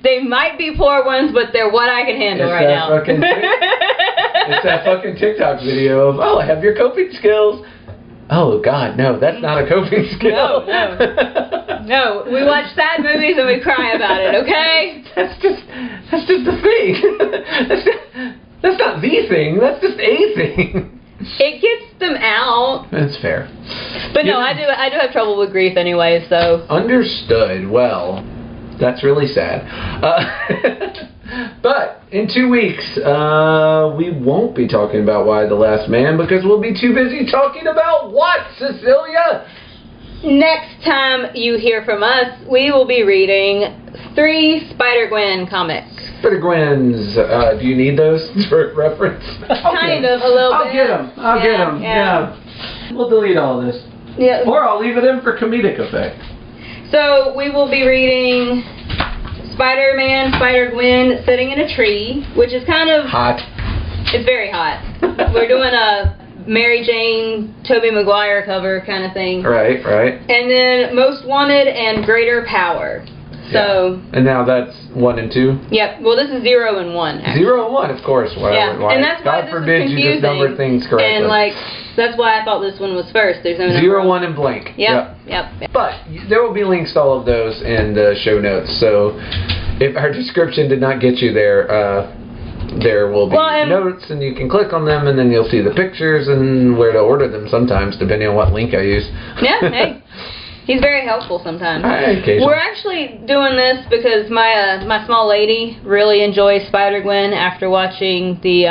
They might be poor ones, but they're what I can handle right now. It's that fucking TikTok video of, I have your coping skills. Oh, God, no, that's not a coping skill. No, we watch sad movies and we cry about it, okay? That's just the thing. That's not the thing. That's just a thing. It gets them out. That's fair. But no, I do have trouble with grief anyway, so. Understood. Well, that's really sad. But in 2 weeks, we won't be talking about Why the Last Man because we'll be too busy talking about what, Cecilia? Next time you hear from us, we will be reading 3 Spidergwynn comics. Spidergwynn's, do you need those for reference? Kind of, a little bit. I'll get them. Yeah. We'll delete all of this. Yeah. Or I'll leave it in for comedic effect. So we will be reading Spider-Man, Spidergwynn sitting in a tree, which is kind of... Hot. It's very hot. We're doing a Mary Jane, Tobey Maguire cover kind of thing. Right. And then Most Wanted and Greater Power. So. Yeah. And now that's 1 and 2? Yep. Well, this is 0 and 1, actually. 0 and 1, of course. Why, and that's why God this forbid is you confusing. just number things correctly. And, like, that's why I thought this one was first. There's no number. 0, 1, and blank. Yep. But there will be links to all of those in the show notes. So if our description did not get you there, there will be notes, and you can click on them, and then you'll see the pictures and where to order them sometimes, depending on what link I use. Yeah, hey. He's very helpful sometimes. Occasionally. We're actually doing this because my small lady really enjoys Spider-Gwen after watching the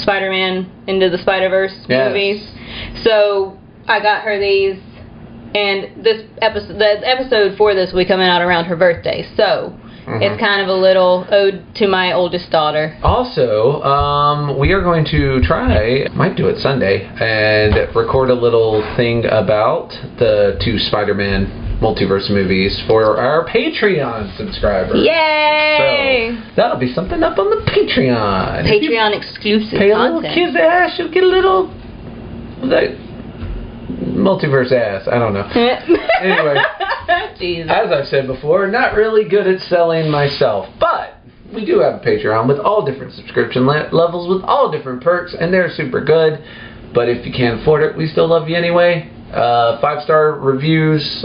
Spider-Man Into the Spider-Verse movies. So I got her these, and the episode for this will be coming out around her birthday. So it's kind of a little ode to my oldest daughter. Also, we are going to might do it Sunday, and record a little thing about the 2 Spider-Man multiverse movies for our Patreon subscribers. Yay! So that'll be something up on the Patreon. Patreon exclusive pay content. A little kiss ass, you'll get a little multiverse ass. I don't know. Anyway. Jesus. As I've said before, not really good at selling myself, but we do have a Patreon with all different subscription levels, with all different perks, and they're super good. But if you can't afford it, we still love you anyway. 5-star reviews,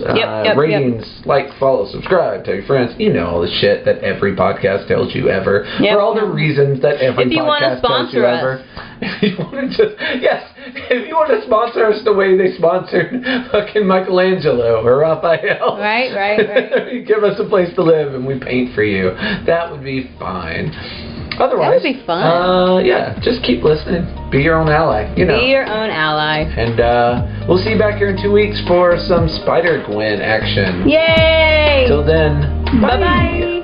ratings, like, follow, subscribe, tell your friends. You know all the shit that every podcast tells you ever. For all the reasons that every podcast tells you ever. If you want to sponsor us the way they sponsored fucking Michelangelo or Raphael. Right. You give us a place to live and we paint for you. That would be fine. Otherwise, that would be fun. Just keep listening. Be your own ally. Be your own ally. And we'll see you back here in 2 weeks for some Spider-Gwen action. Yay! Till then, Bye-bye.